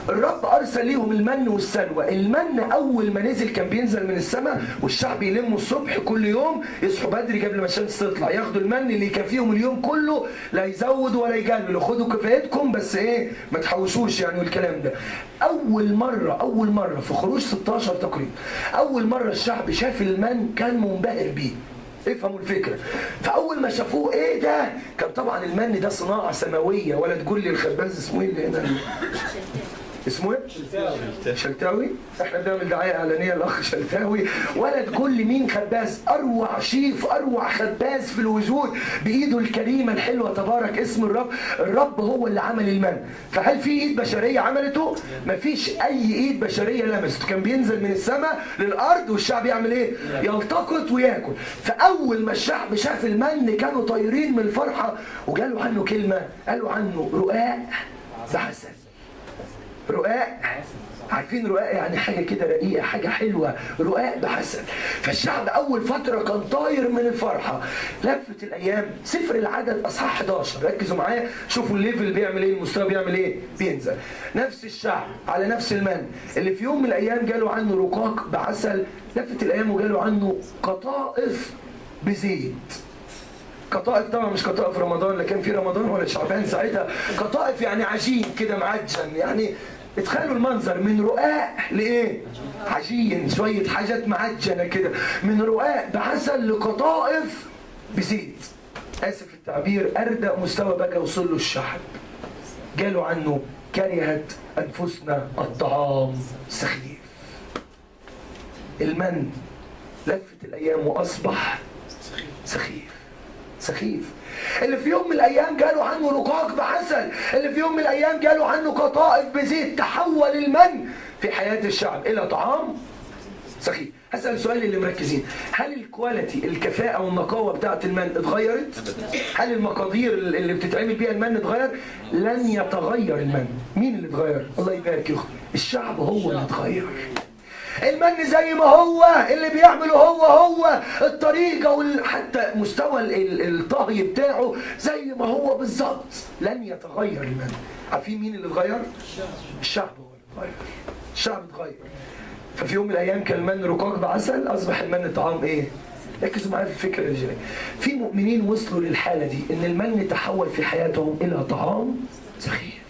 الرب ارسل ليهم المن والسلوى. المن اول ما نزل كان بينزل من السماء، والشعب يلموا الصبح كل يوم يصحوا بدري قبل ما الشمس تطلع ياخدوا المن اللي يكفيهم اليوم كله، لا يزودوا ولا يقللوا، خدوا كفايتكم بس ايه ما تحوشوش يعني والكلام ده. اول مره في خروج 16 تقريبا اول مره الشعب شاف المن كان منبهر بيه. افهموا الفكره. فاول ما شافوه ايه ده؟ كان طبعا المن ده صناعه سماويه. ولا تقول لي الخباز اسمه ايه اللي هنا؟ اسمه ايه؟ شلتاوي. احنا بنعمل دعايه اعلانيه للاخ شلتاوي. ولا تقول لي مين خباز؟ اروع شيف، اروع خباز في الوجود، بايده الكريمه الحلوه تبارك اسم الرب. الرب هو اللي عمل المن. فهل في ايد بشريه عملته؟ مفيش اي ايد بشريه لمسته. كان بينزل من السماء للارض والشعب يعمل ايه؟ يلتقط وياكل. فاول ما الشعب شاف المن كانوا طايرين من الفرحه، وقالوا عنه كلمه، قالوا عنه رقاق بعسل. رقاق، عارفين رقاق يعني حاجة كده رقيقة، حاجة حلوة، رقاق بعسل. فالشعب أول فترة كان طاير من الفرحة. لفت الأيام، سفر العدد أصحاح 11، ركزوا معايا شوفوا الليفل بيعمل إيه، المستوى بيعمل إيه، بينزل. نفس الشعب على نفس المن اللي في يوم من الأيام قالوا عنه رقاق بعسل، لفت الأيام وقالوا عنه قطائف بزيت. قطائف طبعا مش قطائف رمضان، لا كان في رمضان ولا شعبان ساعتها. قطائف يعني عجين كده معجن، يعني اتخيلوا المنظر من رقاق لايه؟ عجين، شويه حاجات معجنه كده، من رقاق بعسل لقطائف بزيت. اسف التعبير، اردأ مستوى بقى وصل له الشعب. قالوا عنه كرهت انفسنا الطعام سخيف. المن لفت الايام واصبح سخيف. سخيف. اللي في يوم من الايام قالوا عنه رقاق بعسل، اللي في يوم من الايام قالوا عنه قطائف بزيت، تحول المن في حياه الشعب الى طعام سخيف. هسأل سؤال اللي مركزين، هل الكواليتي الكفاءة والنقاوة بتاعت المن اتغيرت؟ هل المقادير اللي بتتعمل بيها المن اتغير؟ لن يتغير المن. مين اللي اتغير؟ الله يبارك يا اخي، الشعب هو اللي اتغير. المن زي ما هو، اللي بيعمله هو الطريقة حتى مستوى الطهي بتاعه زي ما هو بالظبط، لن يتغير المن. عارفين مين اللي اتغير؟ الشعب هو اللي اتغير. الشعب اتغير. ففي يوم من الايام كان المن رقاق بعسل، اصبح المن طعام ايه؟ ركزوا معايا في الفكره اللي جايه. في مؤمنين وصلوا للحاله دي ان المن تحول في حياتهم الى طعام سخيف.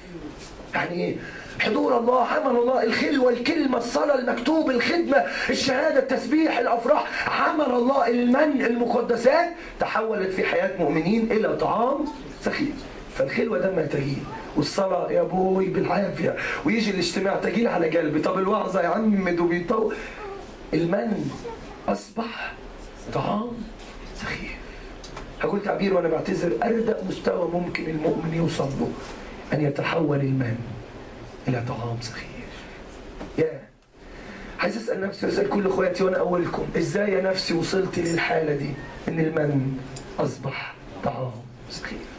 يعني ايه؟ حضور الله، عمل الله، الخلوه، الكلمه، الصلاه، المكتوب، الخدمه، الشهاده، التسبيح، الافراح، عمل الله، المن، المقدسات تحولت في حياه مؤمنين الى طعام سخيف. فالخلوه دمها تجيل، والصلاه يا ابوي بالعافيه، ويجي الاجتماع تجيل على قلبي، طب الوعظه يا عم دوبيطو. المن اصبح طعام سخيف. هقول تعبير وانا بعتذر، اردأ مستوى ممكن المؤمن يوصل له ان يتحول المن الى طعام سخيف. يا عايز اسال نفسي واسال كل اخواتي وانا اولكم، ازاي يا نفسي وصلت للحاله دي ان المن اصبح طعام سخيف؟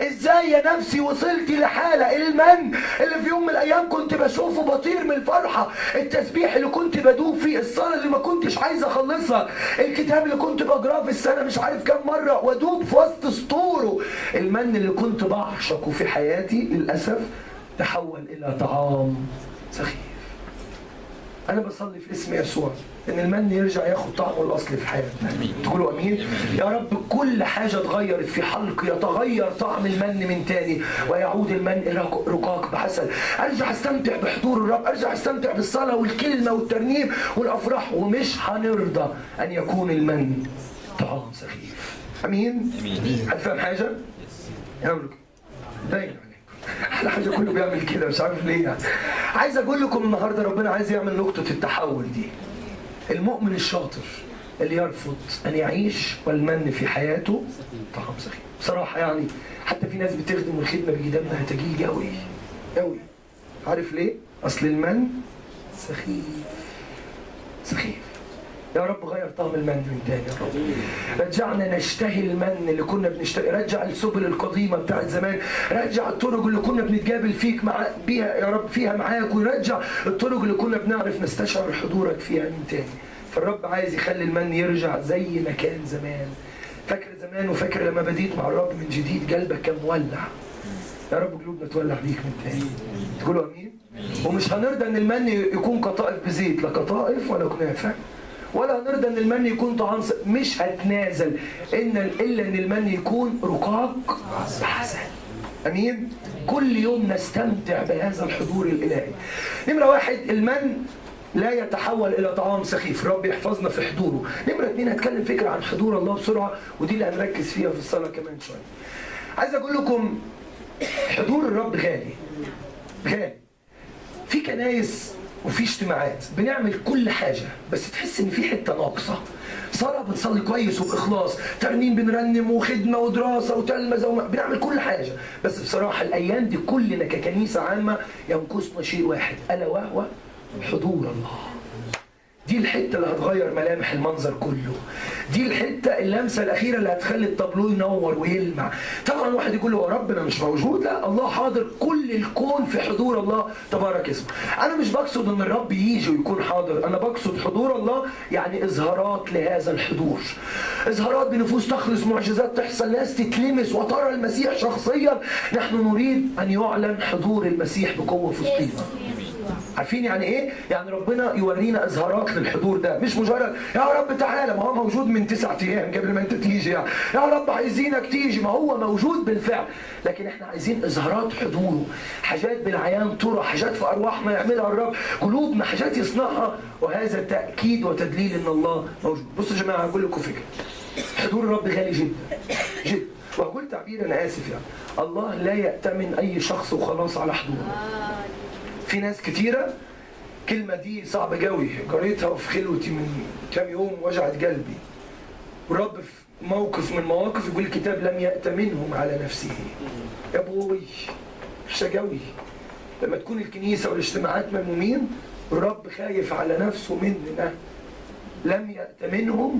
ازاي يا نفسي وصلت لحالة المن اللي في يوم من الايام كنت بشوفه بطير من الفرحة، التسبيح اللي كنت بدوب فيه، الصلاة اللي ما كنتش عايز اخلصها، الكتاب اللي كنت بقراه في السنة مش عارف كام مرة وادوب في وسط سطوره، المن اللي كنت بعشقه في حياتي للأسف تحول الى طعام سخيف. أنا بصلي في اسم يسوع إن المن يرجع ياخد طعمه الأصلي في حياتنا. تقولوا أمين؟ يا رب كل حاجة اتغيرت في حلقي يتغير طعم المن من تاني ويعود المن إلى رقاق بعسل. أرجع أستمتع بحضور الرب، أرجع أستمتع بالصلاة والكلمة والترنيم والأفراح، ومش هنرضى أن يكون المن طعام سخيف. أمين؟ أمين. هتفهم حاجة؟ يقول لكم دايما احلى حاجه كله بيعمل كده مش عارف ليه يعني. عايز اقول لكم النهارده ربنا عايز يعمل نقطه التحول دي. المؤمن الشاطر اللي يرفض ان يعيش والمن في حياته طعام سخيف. بصراحه يعني حتى في ناس بتخدم والخدمه بيجي دمها تجيل قوي قوي. عارف ليه؟ اصل المن سخيف. سخيف. يا رب غير طعم المن من تاني يا رب. رجعنا نشتهي المن اللي كنا بنشتهي، رجع السبل القديمة بتاعت زمان، رجع الطرق اللي كنا بنتقابل فيك بيها يا رب فيها معاك، ويرجع الطرق اللي كنا بنعرف نستشعر حضورك فيها من تاني. فالرب عايز يخلي المن يرجع زي ما كان زمان. فاكر زمان وفاكر لما بديت مع الرب من جديد قلبك كان مولع. يا رب قلوبنا تولع بيك من تاني. تقولوا امين؟ ومش هنرضى ان المن يكون قطائف بزيت، لا قطائف ولا كنافه، ولا هنرضى ان المن يكون طعام مش هتنازل الا ان المن يكون رقاق بحسن. امين؟ كل يوم نستمتع بهذا الحضور الالهي. نمره واحد، المن لا يتحول الى طعام سخيف، رب يحفظنا في حضوره. نمره اثنين، هتكلم فكره عن حضور الله بسرعه، ودي اللي هنركز فيها في الصلاه كمان شويه. عايز اقول لكم حضور الرب غالي غالي. في كنايس وفي اجتماعات بنعمل كل حاجه، بس تحس ان في حته ناقصه. صلاه بنصلي كويس وباخلاص، ترنيم بنرنم، وخدمه ودراسه وتلمذه، بنعمل كل حاجه، بس بصراحه الايام دي كلنا ككنيسه عامه ينقصنا شيء واحد، الا وهو حضور الله. دي الحته اللي هتغير ملامح المنظر كله. دي الحته اللمسه الاخيره اللي هتخلي الطابلوه ينور ويلمع. طبعا واحد يقول له ربنا مش موجود، لا، الله حاضر. كل الكون في حضور الله تبارك اسمه. انا مش بقصد ان الرب يجي ويكون حاضر، انا بقصد حضور الله يعني اظهارات لهذا الحضور، اظهارات بنفوس تخلص، معجزات تحصل، ناس تتلمس وترى المسيح شخصيا. نحن نريد ان يعلن حضور المسيح بقوه في وسطنا. عارفين يعني ايه؟ يعني ربنا يورينا اظهارات للحضور ده، مش مجرد يا رب تعالى، ما هو موجود من 9 ايام قبل ما انت تيجي، يعني يا رب عايزينك تيجي، ما هو موجود بالفعل، لكن احنا عايزين اظهارات حضوره، حاجات بالعيان ترى، حاجات في ارواحنا يعملها الرب، قلوبنا حاجات يصنعها، وهذا تاكيد وتدليل ان الله موجود. بصوا يا جماعه هقول لكم فكره. حضور الرب غالي جدا جدا، وهقول تعبير انا اسف، يعني الله لا يأتمن اي شخص وخلاص على حضوره. في ناس كتيرة كلمة دي صعبة قوي، قريتها في خلوتي من كام يوم وجعت قلبي. والرب في موقف من مواقف يقول الكتاب لم يأتمنهم على نفسه. يا ابوي وحشة قوي لما تكون الكنيسة والاجتماعات ملمومين الرب خايف على نفسه مننا. لم يأتمنهم،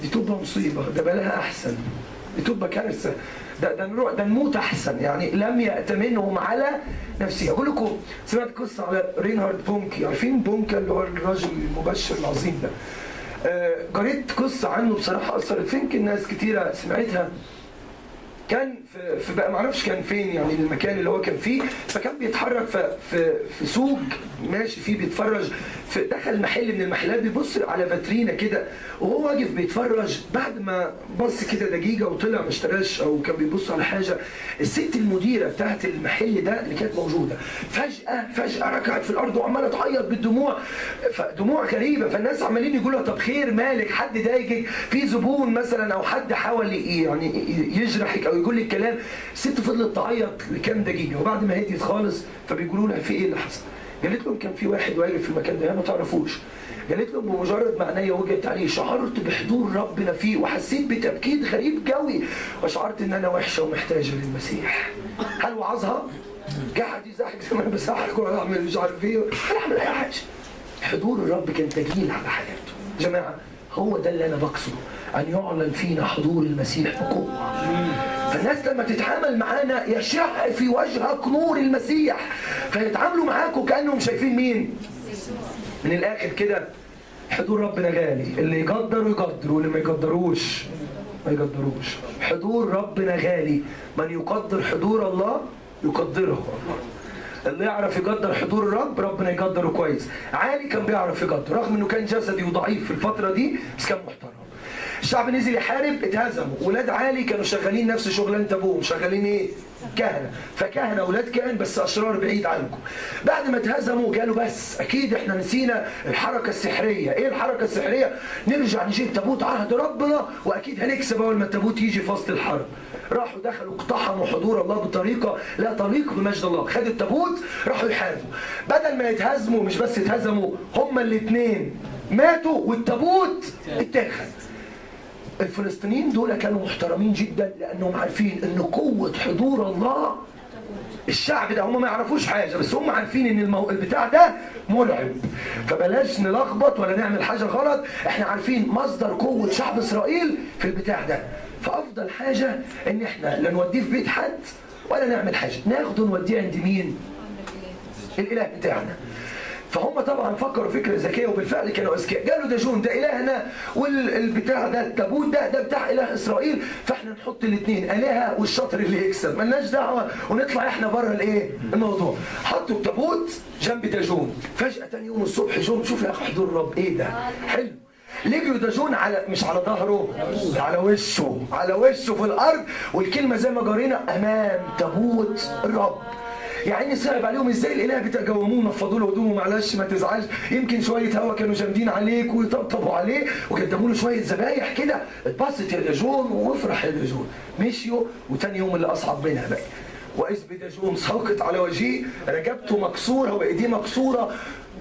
دي تبقى مصيبة، ده بلاها أحسن، دي تبقى كارثة، ده نموت احسن. يعني لم يأتمنهم على نفسه. اقول لكم سمعت قصه على رينهارد بونكي، عارفين بونكا اللي هو الراجل المبشر العظيم ده. قريت قصه عنه بصراحه اثرت فين، الناس كتيره سمعتها. كان في بقى ما اعرفش كان فين، يعني المكان اللي هو كان فيه، فكان بيتحرك في سوق ماشي فيه بيتفرج، دخل محل من المحلات بيبص على فاترينا كده، وهو واقف بيتفرج. بعد ما بص كده دقيقه وطلع ما اشتراش او كان بيبص على حاجه، الست المديره بتاعت المحل ده اللي كانت موجوده فجاه ركعت في الارض وعماله تعيط بالدموع، دموع غريبه. فالناس عمالين يقولوا طب خير مالك، حد ضايقك، في زبون مثلا او حد حاول يعني يجرحك او يقول لك كلام. الست فضلت تعيط لكام دقيقه، وبعد ما هديت خالص فبيقولوا لها في ايه اللي حصل؟ قالت لهم كان في واحد واقف في المكان ده ما تعرفوش. قالت لهم بمجرد ما عينيا وجهت عليه شعرت بحضور ربنا فيه، وحسيت بتبكيت غريب قوي، وشعرت ان انا وحشه ومحتاجه للمسيح. هل وعظها؟ قاعد يزحك زي ما انا بزحك ولا اعمل مش عارف ايه، ولا اعمل اي حاجه. حضور الرب كان تجيل على حياته. جماعه هو ده اللي انا بقصده، ان يعلن فينا حضور المسيح بقوه. فالناس لما تتعامل معانا يشع في وجهك نور المسيح، فيتعاملوا معاك وكأنهم شايفين مين؟ من الآخر كده حضور ربنا غالي، اللي يقدر يقدر واللي ما يقدروش ما يقدروش. حضور ربنا غالي، من يقدر حضور الله يقدره. اللي يعرف يقدر حضور الرب ربنا يقدره كويس. علي كان بيعرف يقدر رغم انه كان جسدي وضعيف في الفترة دي، بس كان محترم. الشعب نزل يحارب اتهزموا، ولاد علي كانوا شغالين نفس شغلانه ابوهم، شغالين ايه؟ كهنه، فكهنه اولاد كهن بس اشرار بعيد عنكم. بعد ما اتهزموا قالوا بس اكيد احنا نسينا الحركه السحريه. ايه الحركه السحريه؟ نرجع نجيب تابوت عهد ربنا واكيد هنكسب اول ما التابوت يجي في وسط الحرب. راحوا دخلوا اقتحموا حضور الله بطريقه لا تليق بمجد الله، خدوا التابوت راحوا يحاربوا. بدل ما يتهزموا، مش بس اتهزموا، هما الاثنين ماتوا والتابوت اتاخد. الفلسطينيين دول كانوا محترمين جدا لانهم عارفين ان قوه حضور الله الشعب ده هم ما يعرفوش حاجه، بس هم عارفين ان البتاع ده مرعب، فبلاش نلخبط ولا نعمل حاجه غلط. احنا عارفين مصدر قوه شعب اسرائيل في البتاع ده، فافضل حاجه ان احنا لا نوديه في بيت حد ولا نعمل حاجه، ناخده نوديه عند مين؟ الاله بتاعنا. فهم طبعا فكروا فكره ذكيه، وبالفعل كانوا اذكياء. قالوا داجون ده الهنا، والبتاع ده التابوت ده بتاع اله اسرائيل، فاحنا نحط الاثنين الهه والشاطر اللي يكسب، مالناش دعوه ونطلع احنا بره الايه؟ الموضوع. حطوا التابوت جنب داجون. فجاه ثاني يوم الصبح جون، شوف يا اخي حضور الرب ايه ده؟ حلو. لجوا داجون على مش على ظهره، على وشه، على وشه في الارض، والكلمه زي ما جرينا امام تابوت الرب. يعني صعب عليهم ازاي الاله بتجاوموه، نفضوا له هدومه، معلش ما تزعلش، يمكن شويه هوا كانوا جامدين عليك ويطبطبوا عليه وقدموا له شويه ذبايح كده، اتبسط يا داجون وافرح يا داجون. مشيوا، وتاني يوم اللي اصعب منها بقى، واذ بداجون ساقط على وجهه، رقبته مكسوره وايديه مكسوره.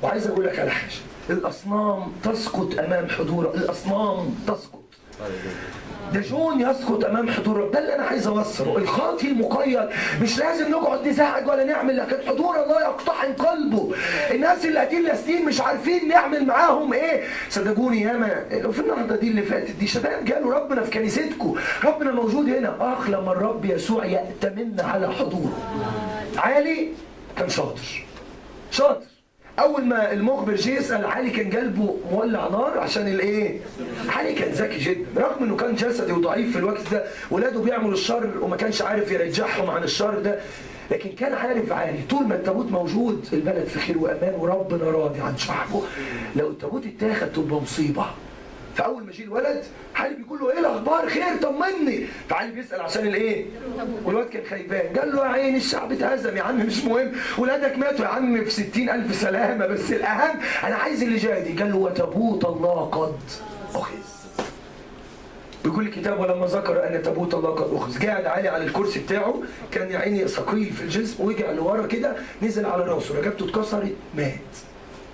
وعايز اقول لك على حاجه، الاصنام تسقط امام حضور، الاصنام تسقط. داجون يسقط امام حضور الرب. ده اللي انا عايز اوصله. الخاطي المقيد مش لازم نقعد نزعج ولا نعمل، لكن حضور الله يقتحم قلبه. الناس اللي قاعدين لاسنين مش عارفين نعمل معاهم ايه. صدقوني ياما في النهارده دي اللي فاتت دي شباب قالوا ربنا في كنيستكم، ربنا موجود هنا. اخ لما الرب يسوع يأتمن على حضوره. علي كان شاطر. اول ما المخبر جه يسال علي كان قلبه مولع نار عشان الايه؟ علي كان ذكي جدا، رغم انه كان جسدي وضعيف في الوقت ده، ولاده بيعملوا الشر وما كانش عارف يرجعهم عن الشر ده، لكن كان عارف علي طول ما التابوت موجود البلد في خير وامان وربنا راضي عن شعبه. لو التابوت اتاخد تبقى مصيبه. فاول ما جه الولد علي بيقول له ايه الاخبار؟ خير طمني. فعلي بيسال عشان الايه؟ والواد كان خيبان. قال له يا عيني الشعب اتهزم يا عم، مش مهم، ولادك ماتوا يا عم في 60,000 سلامه، بس الاهم انا عايز اللي جاي دي. قال له وتابوت الله قد اخذ. بيقول الكتاب ولما ذكر ان تابوت الله قد اخذ، قاعد علي على الكرسي بتاعه، كان يا عيني ثقيل في الجسم، ورجع لورا كده، نزل على راسه، رقبته اتكسرت، مات.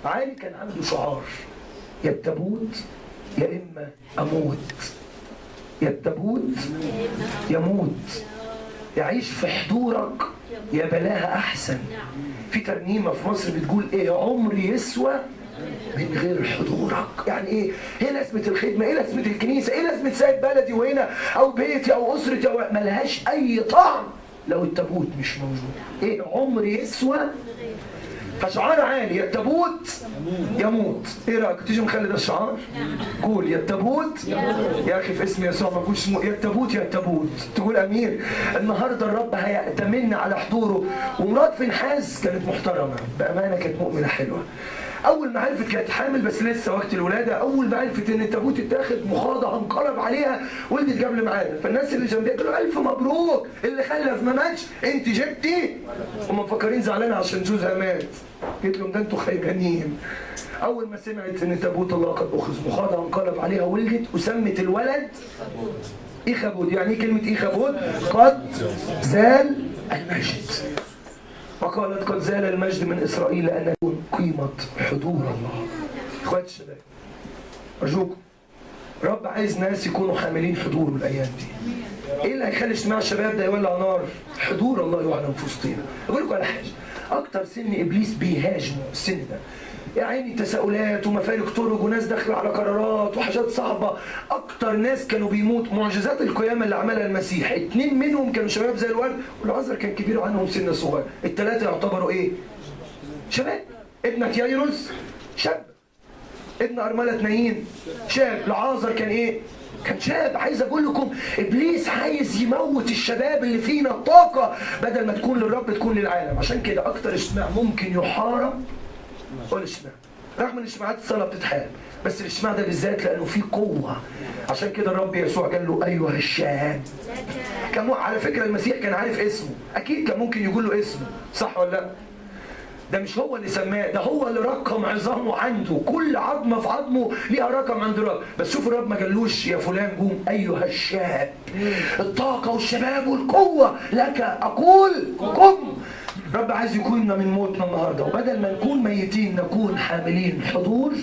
علي كان عنده شعار، يا التابوت يا إما أموت، يا التابوت يموت، يعيش في حضورك يا بلاها أحسن. في ترنيمة في مصر بتقول إيه؟ عمري يسوى من غير حضورك. يعني إيه؟ إيه لازمة الخدمة؟ إيه لازمة الكنيسة؟ إيه لازمة سايب بلدي وهنا أو بيتي أو أسرتي أو ملهاش أي طعم لو التابوت مش موجود. إيه عمري يسوى؟ فشعار عالي، يا التابوت يموت. ايه رايك تيجي نخلي ده الشعار؟ قول يا التابوت يا اخي في اسم يسوع، ما تقولش يا التابوت يا التابوت، تقول امين. النهارده الرب هيأتمن على حضوره. ومرات فنحاس كانت محترمه بامانه، كانت مؤمنه حلوه. اول ما عرفت كانت حامل بس لسه وقت الولاده، اول ما عرفت ان التابوت اتاخد مخاضه انقلب عليها، ولدت قبل ميعادها. فالناس اللي جنبيها قالوا الف مبروك، اللي خلف ما ماتش، انت جبتي. هم مفكرين زعلانه عشان جوزها مات. قلت لهم ده انتوا خيبانين. اول ما سمعت ان تابوت الله قد اخذ مخاضه انقلب عليها، ولدت وسمت الولد ايخابود. يعني ايه كلمه ايخابود؟ قد زال المجد. وقالت قد زال المجد من إسرائيل لأن يكون قيمة حضور الله. إخوات الشباب أرجوكم، رب عايز ناس يكونوا حاملين حضوره الأيام دي. إيه اللي هيخلي اجتماع الشباب ده يولع نار؟ حضور الله يعلن في وسطينا. أقول لكم على حاجة، أكتر سن إبليس بيهاجمه السن ده. يا عيني تساؤلات ومفارق طرق وناس داخله على قرارات وحاجات صعبه. اكتر ناس كانوا بيموت معجزات القيامه اللي عملها المسيح، 2 منهم كانوا شباب زي الورد، والعذر كان كبير عنهم سن صغير. ال3 يعتبروا ايه؟ شباب. ابنك يايروس شاب، ابن ارمله نايين شاب، العازر كان ايه؟ كان شاب. عايز اقول لكم ابليس عايز يموت الشباب اللي فينا، الطاقه بدل ما تكون للرب تكون للعالم. عشان كده اكتر اجتماع ممكن يحارب هو الاجتماع، رغم ان اجتماعات الصلاه بتتحارب، بس الاجتماع ده بالذات لانه فيه قوه. عشان كده الرب يسوع قال له ايها الشاب. كان على فكره المسيح كان عارف اسمه، اكيد كان ممكن يقول له اسمه، صح ولا لا؟ ده مش هو اللي سماه، ده هو اللي رقم عظامه عنده، كل عظمه في عظمه ليها رقم عند الرب. بس شوف الرب ما قالوش يا فلان قوم، ايها الشاب. الطاقه والشباب والقوه لك اقول قم. رب عايز يكوننا من موتنا النهارده، وبدل ما نكون ميتين نكون حاملين حضور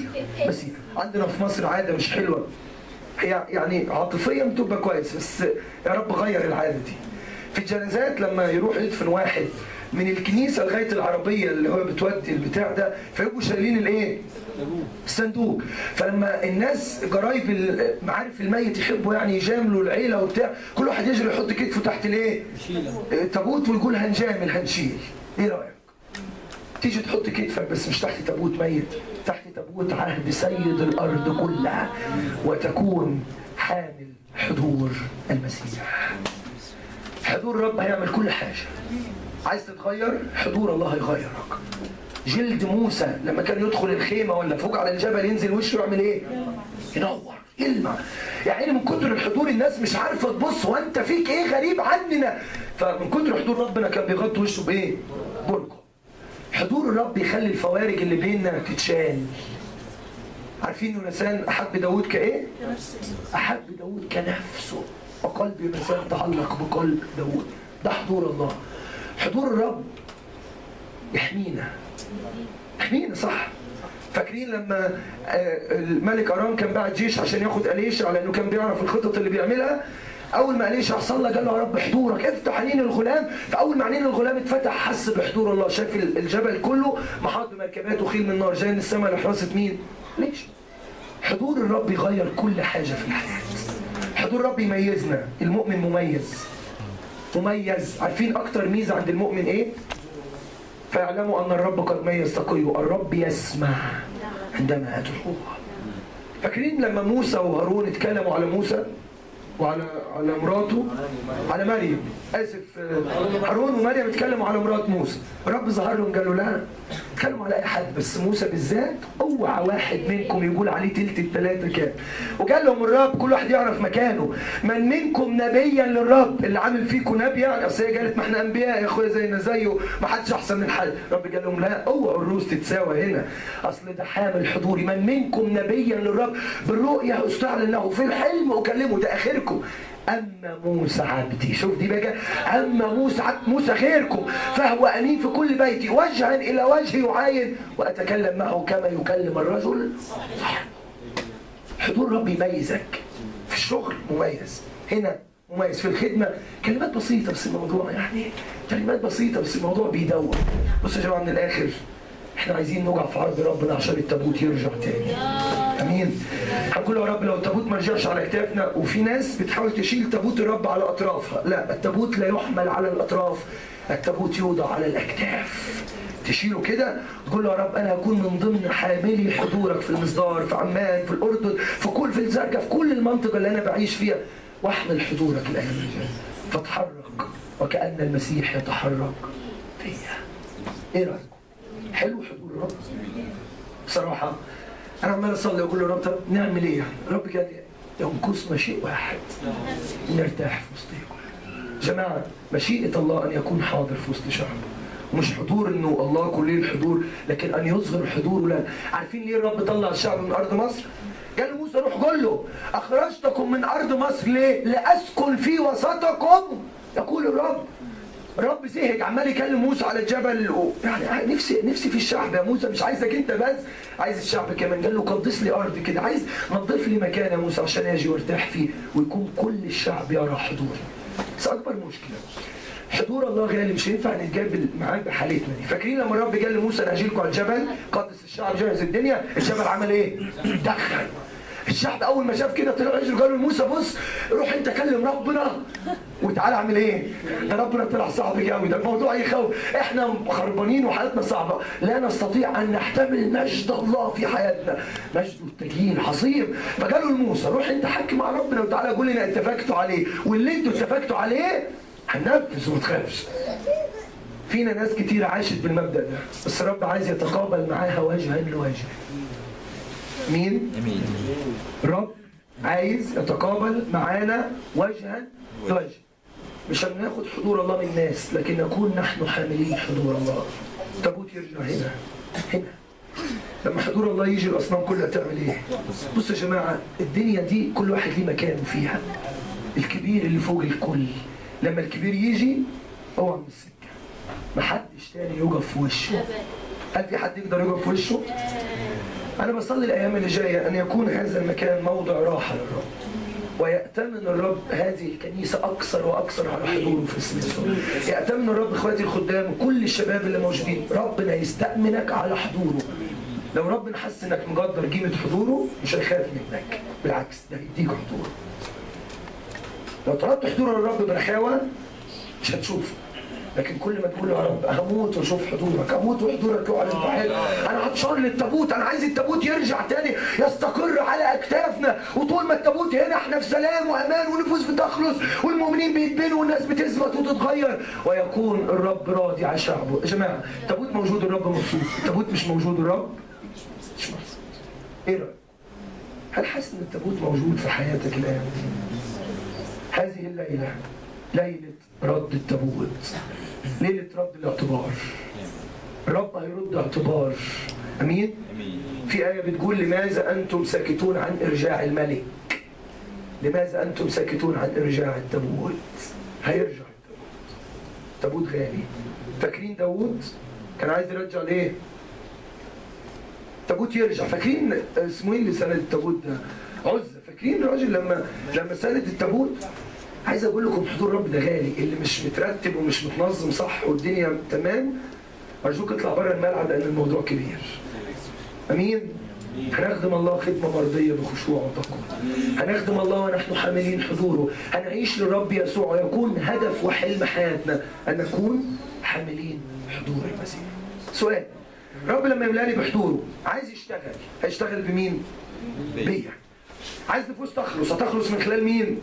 مسيح. عندنا في مصر عاده مش حلوه، هي يعني عاطفيا بتبقى كويس، بس يا رب غير العاده دي. في الجنازات لما يروح يدفن واحد من الكنيسه لغايه العربيه اللي هو بتودي البتاع ده، فيبقوا شايلين الايه؟ الصندوق. فلما الناس جرايب معارف الميت يحبوا يعني يجاملوا العيله وبتاع، كل واحد يجري يحط كتفه تحت الايه؟ تابوت ويقول هنجامل هنشيل. ايه رايك؟ تيجي تحط كتفك بس مش تحت تابوت ميت، تحت تابوت عهد سيد الارض كلها، وتكون حامل حضور المسيح. حضور الرب هيعمل كل حاجه. عايز تتغير؟ حضور الله هيغيرك. جلد موسى لما كان يدخل الخيمه ولا فوق على الجبل ينزل وشه يعمل ايه؟ ينور يلمع. يعني من كتر الحضور الناس مش عارفه تبص، وانت فيك ايه غريب عننا. فمن كتر حضور ربنا كان بيغطي وشه بايه؟ برقه. حضور الرب يخلي الفوارج اللي بيننا تتشال. عارفين يونسان احب داود كايه؟ احب داود كنفسه، وقلب يونسان تعلق بقلب داود. ده حضور الله. حضور الرب يحمينا. يحمينا صح. فاكرين لما الملك ارام كان بعت جيش عشان ياخد اليشع على انه كان بيعرف الخطط اللي بيعملها؟ اول ما اليشع صلى قال له يا رب حضورك افتح عينين الغلام. فاول ما عينين الغلام اتفتح حس بحضور الله، شاف الجبل كله محاط بمركبات وخيل من نار جاي من السماء لحراسه مين؟ ليش؟ حضور الرب يغير كل حاجه في الحياه. حضور الرب يميزنا. المؤمن مميز. مميز. عارفين اكتر ميزه عند المؤمن ايه؟ فاعلموا ان الرب قد ميز تقيه. الرب يسمع عندما ادعوه. فاكرين لما موسى وهارون اتكلموا على موسى وعلى مراته، على مريم، اسف، هارون ومريم اتكلموا على مرات موسى. الرب ظهر لهم قال له لا اتكلموا على اي حد بس موسى بالذات اوعى واحد منكم يقول عليه تلت التلاته كان. وقال لهم الرب كل واحد يعرف مكانه. من منكم نبيا للرب، اللي عامل فيكم نبي يعني. اصل هي قالت ما احنا انبياء يا اخويا زينا زيه ما حدش احسن من حد. الرب قال لهم لا اوعوا الروس تتساوى هنا، اصل ده حامل حضوري. من منكم نبيا للرب بالرؤيا استعلن له، في الحلم اكلمه. ده اخركم. أما موسى عبدي، شوف دي بقى، أما موسى عبد موسى خيركم فهو أمين في كل بيتي، وجها إلى وجه يعاين وأتكلم معه كما يكلم الرجل. حضور رب يميزك. في الشغل مميز، هنا مميز، في الخدمة كلمات بسيطة بس الموضوع يعني كلمات بسيطة بس الموضوع بيدور. بصوا يا جماعة من الآخر احنا عايزين نقع في عرض ربنا عشان التابوت يرجع تاني. امين. هنقول يا رب لو التابوت ما رجعش على كتافنا، وفي ناس بتحاول تشيل تابوت الرب على اطرافها، لا التابوت لا يحمل على الاطراف، التابوت يوضع على الاكتاف. تشيله كده تقول له يا رب انا هكون من ضمن حاملي حضورك في المصدار، في عمان، في الاردن، في الزرقاء، في كل المنطقه اللي انا بعيش فيها، واحمل حضورك الايام الجايه. فتحرك وكأن المسيح يتحرك فيا. ايه رايكم؟ حلو حضور الرب. بصراحه انا عمال اصلي واقول له يا رب طب نعمل ايه يعني؟ الرب قال ينقصنا شيء واحد، نرتاح في وسطكم. جماعه مشيئه الله ان يكون حاضر في وسط شعبه، ومش حضور انه الله كليه الحضور، لكن ان يظهر حضوره لنا. عارفين ليه الرب طلع الشعب من ارض مصر؟ قال موسى روح قول له اخرجتكم من ارض مصر ليه؟ لاسكن في وسطكم يقول الرب. الرب زهق عمال يكلم موسى على الجبل يعني نفسي في الشعب يا موسى، مش عايزك انت بس، عايز الشعب كمان. قال له قدس لي ارض كده، عايز نضيف لي مكان يا موسى عشان اجي وارتاح فيه ويكون كل الشعب يرى حضوري. بس اكبر مشكله حضور الله غالي مش هينفع نتجابل معاه بحالتنا دي. فاكرين لما الرب قال لموسى انا هجيلكم على الجبل قدس الشعب جهز الدنيا، الجبل عمل ايه؟ دخل. الشعب اول ما شاف كده طلع يجري قالوا لموسى بص روح انت كلم ربنا وتعالى اعمل ايه؟ ده ربنا طلع صعب قوي، ده الموضوع يخوف، احنا خربانين وحالتنا صعبه، لا نستطيع ان نحتمل مجد الله في حياتنا، مجد التجيل حصير. فقالوا لموسى روح انت حكي مع ربنا وتعالى قول لنا اتفقتوا عليه، واللي انتوا اتفقتوا عليه هننفذ وما تخافش. فينا ناس كتير عاشت بالمبدأ ده، بس الرب عايز يتقابل معاها وجها لوجه. مين؟ امين. الرب عايز يتقابل معانا وجها لوجه. مش هناخد حضور الله من الناس، لكن نكون نحن حاملين حضور الله. التابوت يرجع هنا. لما حضور الله يجي الاصنام كلها تعمل ايه؟ بصوا يا جماعه الدنيا دي كل واحد ليه مكانه فيها. الكبير اللي فوق الكل، لما الكبير يجي اوعى من السكه. محدش تاني يقف في وشه. هل في حد يقدر يقف في وشه؟ أنا بصلي الأيام اللي جاية أن يكون هذا المكان موضع راحة للرب. ويأتمن الرب هذه الكنيسة أكثر وأكثر على حضوره في اسم يسوع. يأتمن الرب إخواتي الخدام وكل الشباب اللي موجودين، ربنا يستأمنك على حضوره. لو ربنا حس إنك مقدر قيمة حضوره مش هيخاف منك، بالعكس ده هيديك حضوره. لو طلبت حضور الرب برخاوة مش هتشوفه، لكن كل ما تقول يا رب هموت واشوف حضورك، هموت وحضورك يقعد البحر، انا عطشان للتابوت، انا عايز التابوت يرجع تاني يستقر على اكتافنا، وطول ما التابوت هنا احنا في سلام وامان ونفوس بتخلص والمؤمنين بيتبنوا والناس بتثبت وتتغير ويكون الرب راضي على شعبه. يا جماعه التابوت موجود الرب مبسوط، التابوت مش موجود الرب مش مبسوط. ايه رايك؟ هل حاسس ان التابوت موجود في حياتك الان؟ هذه الليله ليله رد التابوت، ليلة رد الاعتبار. الرب هيرد اعتبار. امين؟ في آية بتقول لماذا أنتم ساكتون عن إرجاع الملك؟ لماذا أنتم ساكتون عن إرجاع التابوت؟ هيرجع التابوت. تابوت غالي. فاكرين داوود كان عايز يرجع ليه؟ التابوت يرجع. فاكرين اسمه ايه اللي سند التابوت ده؟ عزة. فاكرين الراجل لما سند التابوت؟ عايز اقول لكم حضور الرب ده غالي، اللي مش مترتب ومش متنظم صح والدنيا تمام ارجوك اطلع بره الملعب لان الموضوع كبير. امين؟ هنخدم الله خدمه مرضيه بخشوع وتقوى. هنخدم الله ونحن حاملين حضوره، هنعيش للرب يسوع ويكون هدف وحلم حياتنا ان نكون حاملين حضور المسيح. سؤال، الرب لما يملاني بحضوره عايز يشتغل، هيشتغل بمين؟ بيا. عايز نفوس تخلص، هتخلص من خلال مين؟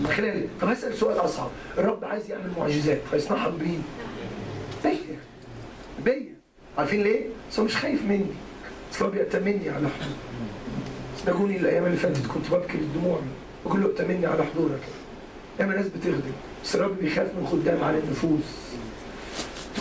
من خلال. طب هسأل سؤال أصعب، الرب عايز يعمل معجزات، هيصنعها بمين؟ بيا. عارفين ليه؟ بس هو مش خايف مني، بس هو بيأتمني على حضوره. صدقوني الأيام اللي فاتت كنت ببكي الدموع بقول له ائتمني على حضورك. ياما ناس بتخدم، بس الرب بيخاف من خدام على النفوس.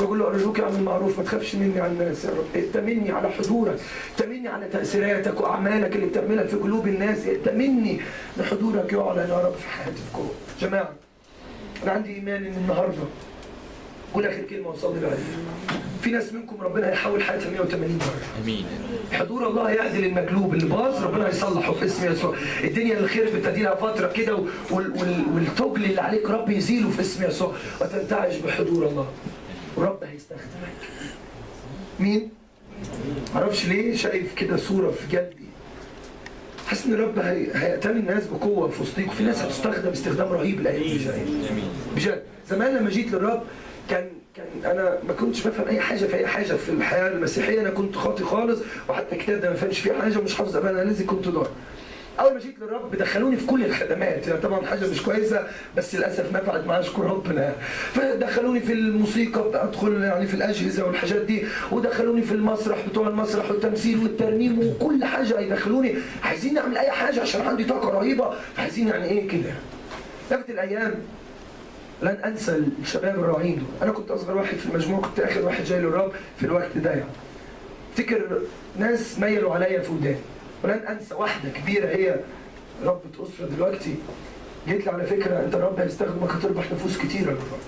بقول له أرجوك اعمل معروف، ما تخافش مني على الناس يا رب، ائتمني على حضورك، ائتمني على تأثيراتك وأعمالك اللي بتعملها في قلوب الناس، ائتمني لحضورك يعلن يا رب في حياتي في كل. جماعة أنا عندي إيمان إن النهارده قول آخر كلمة وصلي بعدين. في ناس منكم ربنا هيحول حياتها 180 درجة. امين. حضور الله هيعدل المقلوب اللي باظ، ربنا هيصلحه في اسم يسوع. الدنيا اللي خير بتدي لها فترة كده والتجل اللي عليك رب يزيله في اسم يسوع وتنتعش بحضور الله. ورب هيستخدمك. مين؟ معرفش ليه شايف كده صورة في قلبي. حاسس ان الرب هيأتمن الناس بقوة في وسطيكم، في ناس هتستخدم استخدام رهيب الأيام اللي جاية. بجد، زمان لما جيت للرب كان انا ما كنتش بفهم اي حاجه في اي حاجه في الحياه المسيحيه، انا كنت خاطي خالص وحتى الكتاب ده ما فهمش فيه حاجه ومش حافظ انا الذي كنت ضار. اول ما جيت للرب دخلوني في كل الخدمات، يعني طبعا حاجه مش كويسه بس للاسف نفعت معايا اشكر ربنا. فدخلوني في الموسيقى، ادخل يعني في الاجهزه والحاجات دي، ودخلوني في المسرح بتوع المسرح والتمثيل والترنيم وكل حاجه يدخلوني، عايزين نعمل اي حاجه عشان عندي طاقه رهيبه، فعايزين يعني ايه كده. لفت الايام لن انسى الشباب الراعين دول، انا كنت اصغر واحد في المجموعه، كنت اخر واحد جاي للرب في الوقت ده يعني. افتكر ناس ميلوا عليا في وداني، ولن انسى واحده كبيره هي ربة اسره دلوقتي جيت لي على فكره انت الرب هيستخدمك هتربح نفوس كتيره للرب.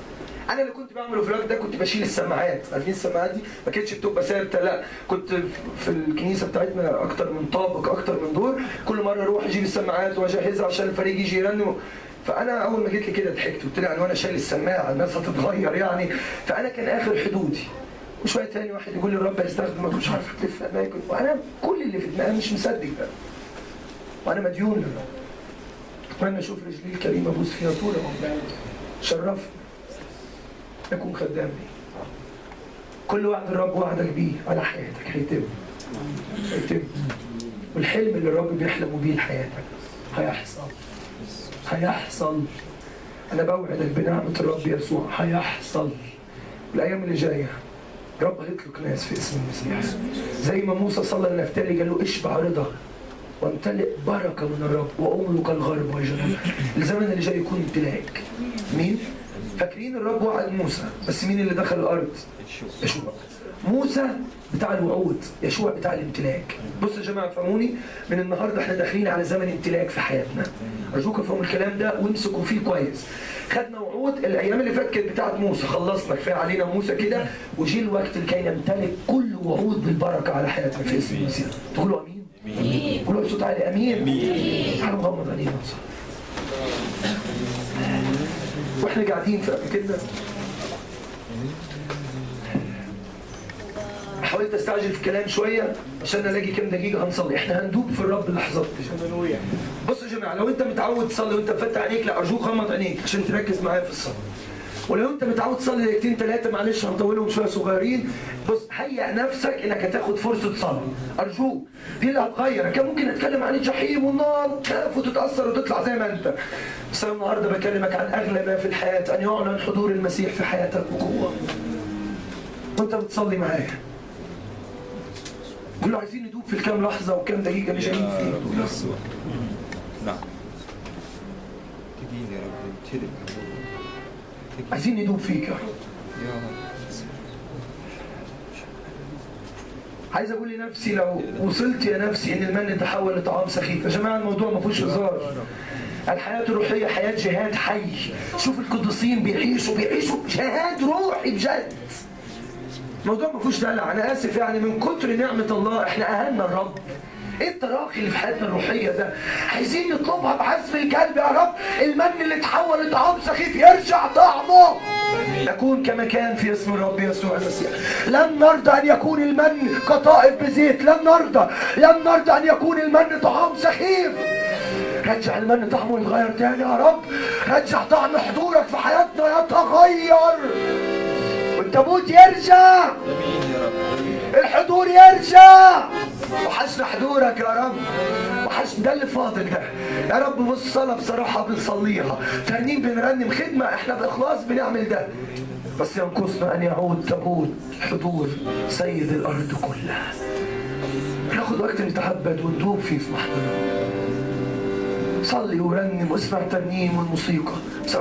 انا اللي كنت بعمله في الوقت ده كنت بشيل السماعات، عارفين السماعات دي ما كانتش بتبقى ثابته، لا كنت في الكنيسه بتاعتنا اكتر من طابق اكتر من دور، كل مره اروح اجيب السماعات واجهزها عشان الفريق يجي يرنم. فانا اول ما جيت لي كده ضحكت قلت يعني وانا شايل السماعه الناس هتتغير يعني. فانا كان اخر حدودي، وشويه تاني واحد يقول لي الرب هيستخدمك مش عارف تلف اماكن، وانا كل اللي في دماغي مش مصدق بقى، وانا مديون للرب. اتمنى اشوف رجلي الكريمه ابوس فيها طول عمري، شرفني اكون خدام ليه. كل وعد الرب وعدك بيه على حياتك هيتم، والحلم اللي الرب بيحلموا بيه لحياتك هيحصل. أنا بوعدك بنعمة الرب يسوع هيحصل. الأيام اللي جاية الرب هيطلق ناس في اسم المسيح، زي ما موسى صلى لنفتالي قال له اشبع رضا وامتلئ بركة من الرب وأملك الغرب والجنوب. الزمن اللي جاي يكون امتلاك. مين؟ فاكرين الرب وعد موسى، بس مين اللي دخل الأرض؟ يشوع. موسى بتاع الوعود، يشوع بتاع الامتلاك. بصوا يا جماعه فهموني، من النهارده احنا داخلين على زمن امتلاك في حياتنا. ارجوكم افهموا الكلام ده وامسكوا فيه كويس. خدنا وعود الايام اللي فاتت كانت بتاعت موسى، خلصنا كفايه علينا موسى كده، وجي الوقت لكي نمتلك كل وعود بالبركه على حياتنا في اسم المسيح. تقولوا امين؟ قولوا بصوت عالي امين. تعالوا نغمض علينا ونصلي. واحنا قاعدين في اماكننا حاولت استعجل في الكلام شويه عشان الاقي كام دقيقه هنصلي. احنا هندوب في الرب لحظات. بصوا يا جماعه، لو انت متعود تصلي وانت مفتح عينيك، لا ارجوك غمض عينيك عشان تركز معايا في الصلاه. ولو انت متعود تصلي دقيقتين ثلاثه، معلش هنطولهم شويه صغيرين. بص، هيئ نفسك انك هتاخد فرصه صلاه ارجوك، دي اللي هتغيرك. كان ممكن اتكلم عن الجحيم والنار تخاف وتتاثر وتطلع زي ما انت، بس انا النهارده بكلمك عن اغلى ما في الحياه، ان يعلن حضور المسيح في حياتك بقوه وانت بتصلي معايا. كله عايزين ندوب في الكام لحظه وكام دقيقه اللي جايين فيه. نعم. عايزين ندوب فيك يا رب. عايز اقول لنفسي لو وصلت يا نفسي ان المن تحول لطعام سخيف. يا جماعه الموضوع ما فيهوش هزار. الحياه الروحيه حياه جهاد حي. شوف القديسين بيعيشوا جهاد روحي بجد. الموضوع ما فيهوش دلع. انا اسف يعني، من كتر نعمه الله احنا اهلنا الرب. ايه التراخي اللي في حياتنا الروحيه ده؟ عايزين نطلبها بعزم القلب يا رب. المن اللي اتحول لطعام سخيف يرجع طعمه يكون كما كان في اسم الرب يسوع المسيح. لن نرضى ان يكون المن قطائف بزيت. لن نرضى ان يكون المن طعام سخيف. رجع المن طعمه يتغير تاني يا رب. رجع طعم حضورك في حياتنا يتغير، والتابوت يرجع، الحضور يرجع. وحشنا حضورك يا رب، وحشنا. ده اللي فاضل ده يا رب. بص، صلاة بصراحة بنصليها، ترنيم بنرنم، خدمة احنا بإخلاص بنعمل ده، بس ينقصنا أن يعود تابوت حضور سيد الأرض كلها. ناخد وقت نتعبد وندوب فيه في محضره. صلي ورنم واسمع ترنيم والموسيقى، بس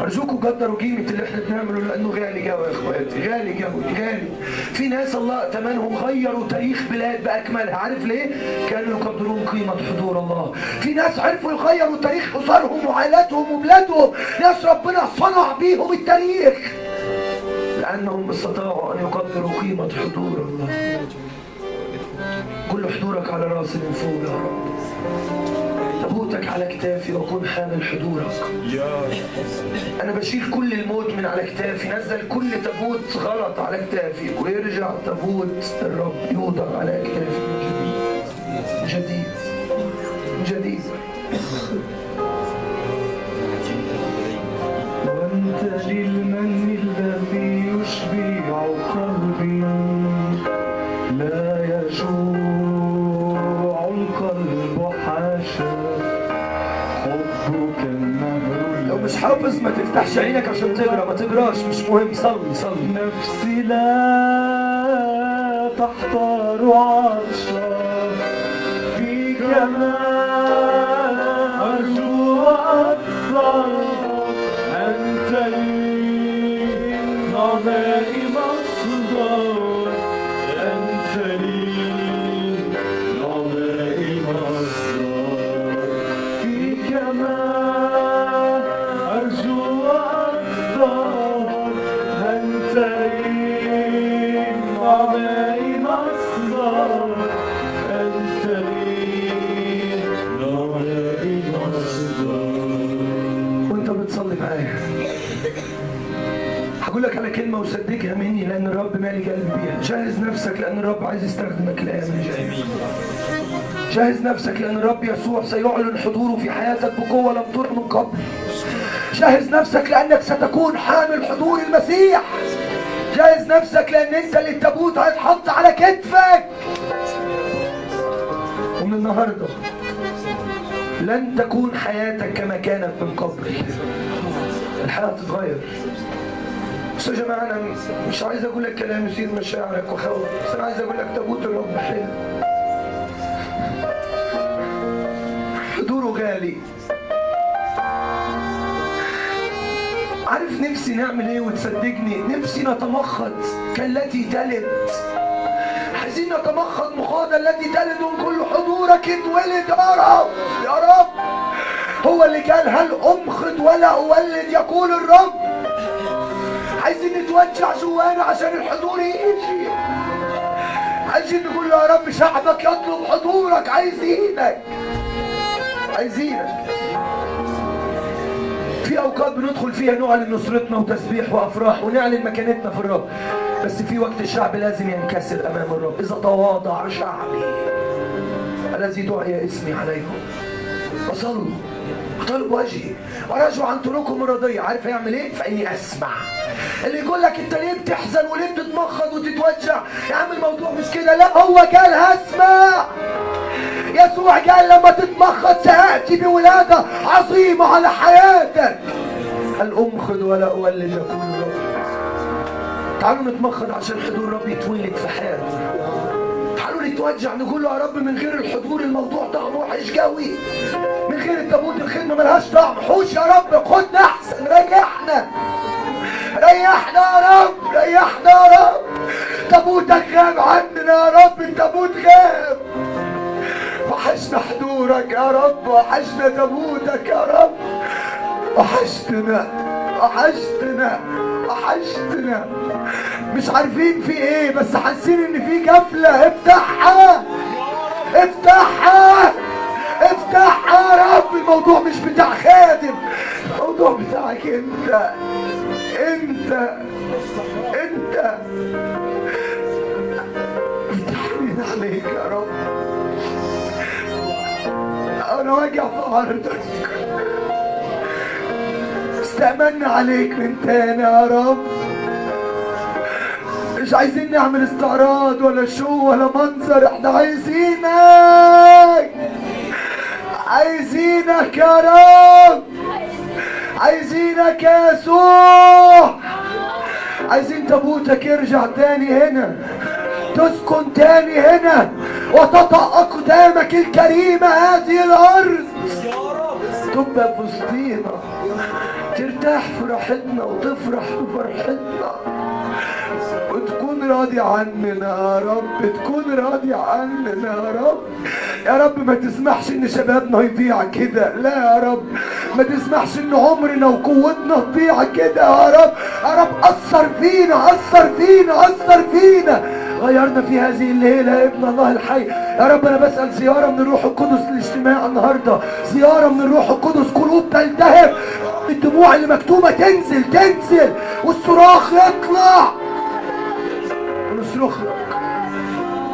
أرجوكم قدروا قيمة اللي احنا بنعمله، لأنه غالي قوي يا إخواتي، غالي قوي غالي. في ناس الله تمنهم غيروا تاريخ بلاد بأكملها. عارف ليه؟ كانوا يقدرون قيمة حضور الله. في ناس عرفوا يغيروا تاريخ أسرهم وعائلاتهم وبلادهم، ناس ربنا صنع بيهم التاريخ لأنهم استطاعوا أن يقدروا قيمة حضور الله. كل حضورك على راسي من فوق يا رب، تابوتك على كتافي وأكون حامل حضورك. أنا بشيل كل الموت من على كتافي، نزل كل تابوت غلط على كتافي، ويرجع تابوت الرب يوضع على كتافي من جديد. وأنت للمن الذي يشبع قلبي، لا يجوع القلب حاشا، حبك النهر. لو مش حافظ ما تفتحش عينك عشان تقرا، ما تقراش، مش مهم. صلي. نفسي لا تحتار عطشا، فيك ما أرجو أكثر. أنت لي نعمائي مصدر، أنت لي نعمائي مصدر. فيك ما أرجو أكثر، أنت لي نعمائي مصدر، أنت لي نعمائي مصدر. وأنت بتصلي معايا هقول لك على كلمة وصدقها مني، لأن الرب مالي قلبي بيها. جهز نفسك لأن الرب عايز يستخدمك الأيام اللي جاية. جهز نفسك لأن الرب يسوع سيعلن حضوره في حياتك بقوة لم تر من قبل. جهز نفسك لأنك ستكون حامل حضور المسيح. جهز نفسك لأن أنت اللي التابوت هيتحط على كتفك. ومن النهارده لن تكون حياتك كما كانت من قبل. الحياة تتغير. بس يا جماعة أنا مش عايز أقول لك كلام يثير مشاعرك وخوفك، بس أنا عايز أقول لك تابوت الرب حلو، حضوره غالي. عارف نفسي نعمل إيه وتصدقني؟ نفسي نتمخض كالتي تلد. عايزين نتمخض مخاضة التي تلد من كل حضورك اتولد يا رب. هو اللي قال هل أمخض ولا أولد يقول الرب. عايزين نتوجع جوانا عشان الحضور يجي. عايزين نقول يا رب شعبك يطلب حضورك، عايزينك. عايزينك. في اوقات بندخل فيها نعلن نصرتنا وتسبيح وافراح ونعلن مكانتنا في الرب، بس في وقت الشعب لازم ينكسر امام الرب. اذا تواضع شعبي الذي دعي اسمي عليهم وصلوا طلب وجهي ورجعوا عن طرقهم الرضيه، عارف هيعمل ايه؟ فاني اسمع. اللي يقول لك انت ليه بتحزن وليه بتتمخض وتتوجع؟ يا عم الموضوع مش كده، لا هو قال هسمع. يسوع قال لما تتمخض سآتي بولادة عظيمة على حياتك. هل أمخض ولا أولد يقول الرب. تعالوا نتمخض عشان حضور الرب يتولد في حياتنا. تعالوا نتوجع نقول له يا رب من غير الحضور الموضوع طعمه وحش قوي. من غير التابوت الخدمة ملهاش طعم. حوش يا رب، خدنا أحسن، ريحنا ريحنا يا رب، ريحنا يا رب. تابوتك غاب عننا يا رب، التابوت غاب. وحشنا حضورك يا رب، وحشنا تابوتك يا رب، وحشتنا وحشتنا وحشتنا. مش عارفين في ايه بس حاسين ان في قفله. افتحها افتحها افتحها يا رب. الموضوع مش بتاع خادم، الموضوع بتاعك انت انت انت. افتحني عليك يا رب، انا واجع في عرضك. استأمنا عليك من تاني يا رب. مش عايزين نعمل استعراض ولا شو ولا منظر، احنا عايزينك، عايزينك يا رب، عايزينك يا يسوع. عايزين تابوتك يرجع تاني هنا، تسكن تاني هنا، وتطأ أقدامك الكريمة هذه الأرض. تبقى في وسطينا، ترتاح في راحتنا وتفرح بفرحتنا، وتكون راضي عننا يا رب، تكون راضي عننا يا رب. يا رب ما تسمحش ان شبابنا يضيع كده، لا يا رب ما تسمحش ان عمرنا وقوتنا تضيع كده يا رب. يا رب اثر فينا، اثر فينا، اثر فينا. غيرنا في هذه الليله يا ابن الله الحي. يا رب انا بسأل زياره من الروح القدس للاجتماع النهارده، زياره من الروح القدس، قلوب تلتهب، الدموع اللي مكتومه تنزل تنزل، والصراخ يطلع، ونصرخ لك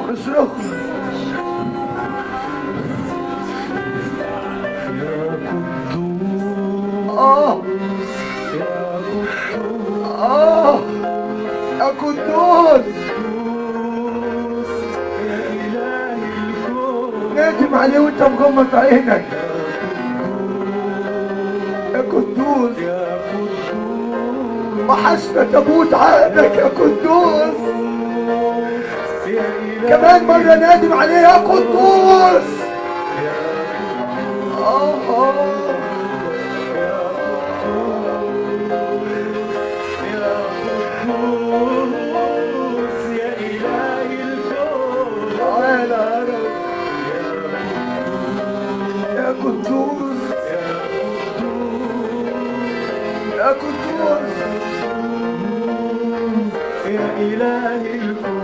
ونصرخ لك يا قدوس يا قدوس نادم عليه وانت مغمض عينك. يا قدوس وحشنا تابوت عهدك يا قدوس. كمان مرة نادم عليه يا قدوس. يا قدوس يا قدوس يا إلهي الكون.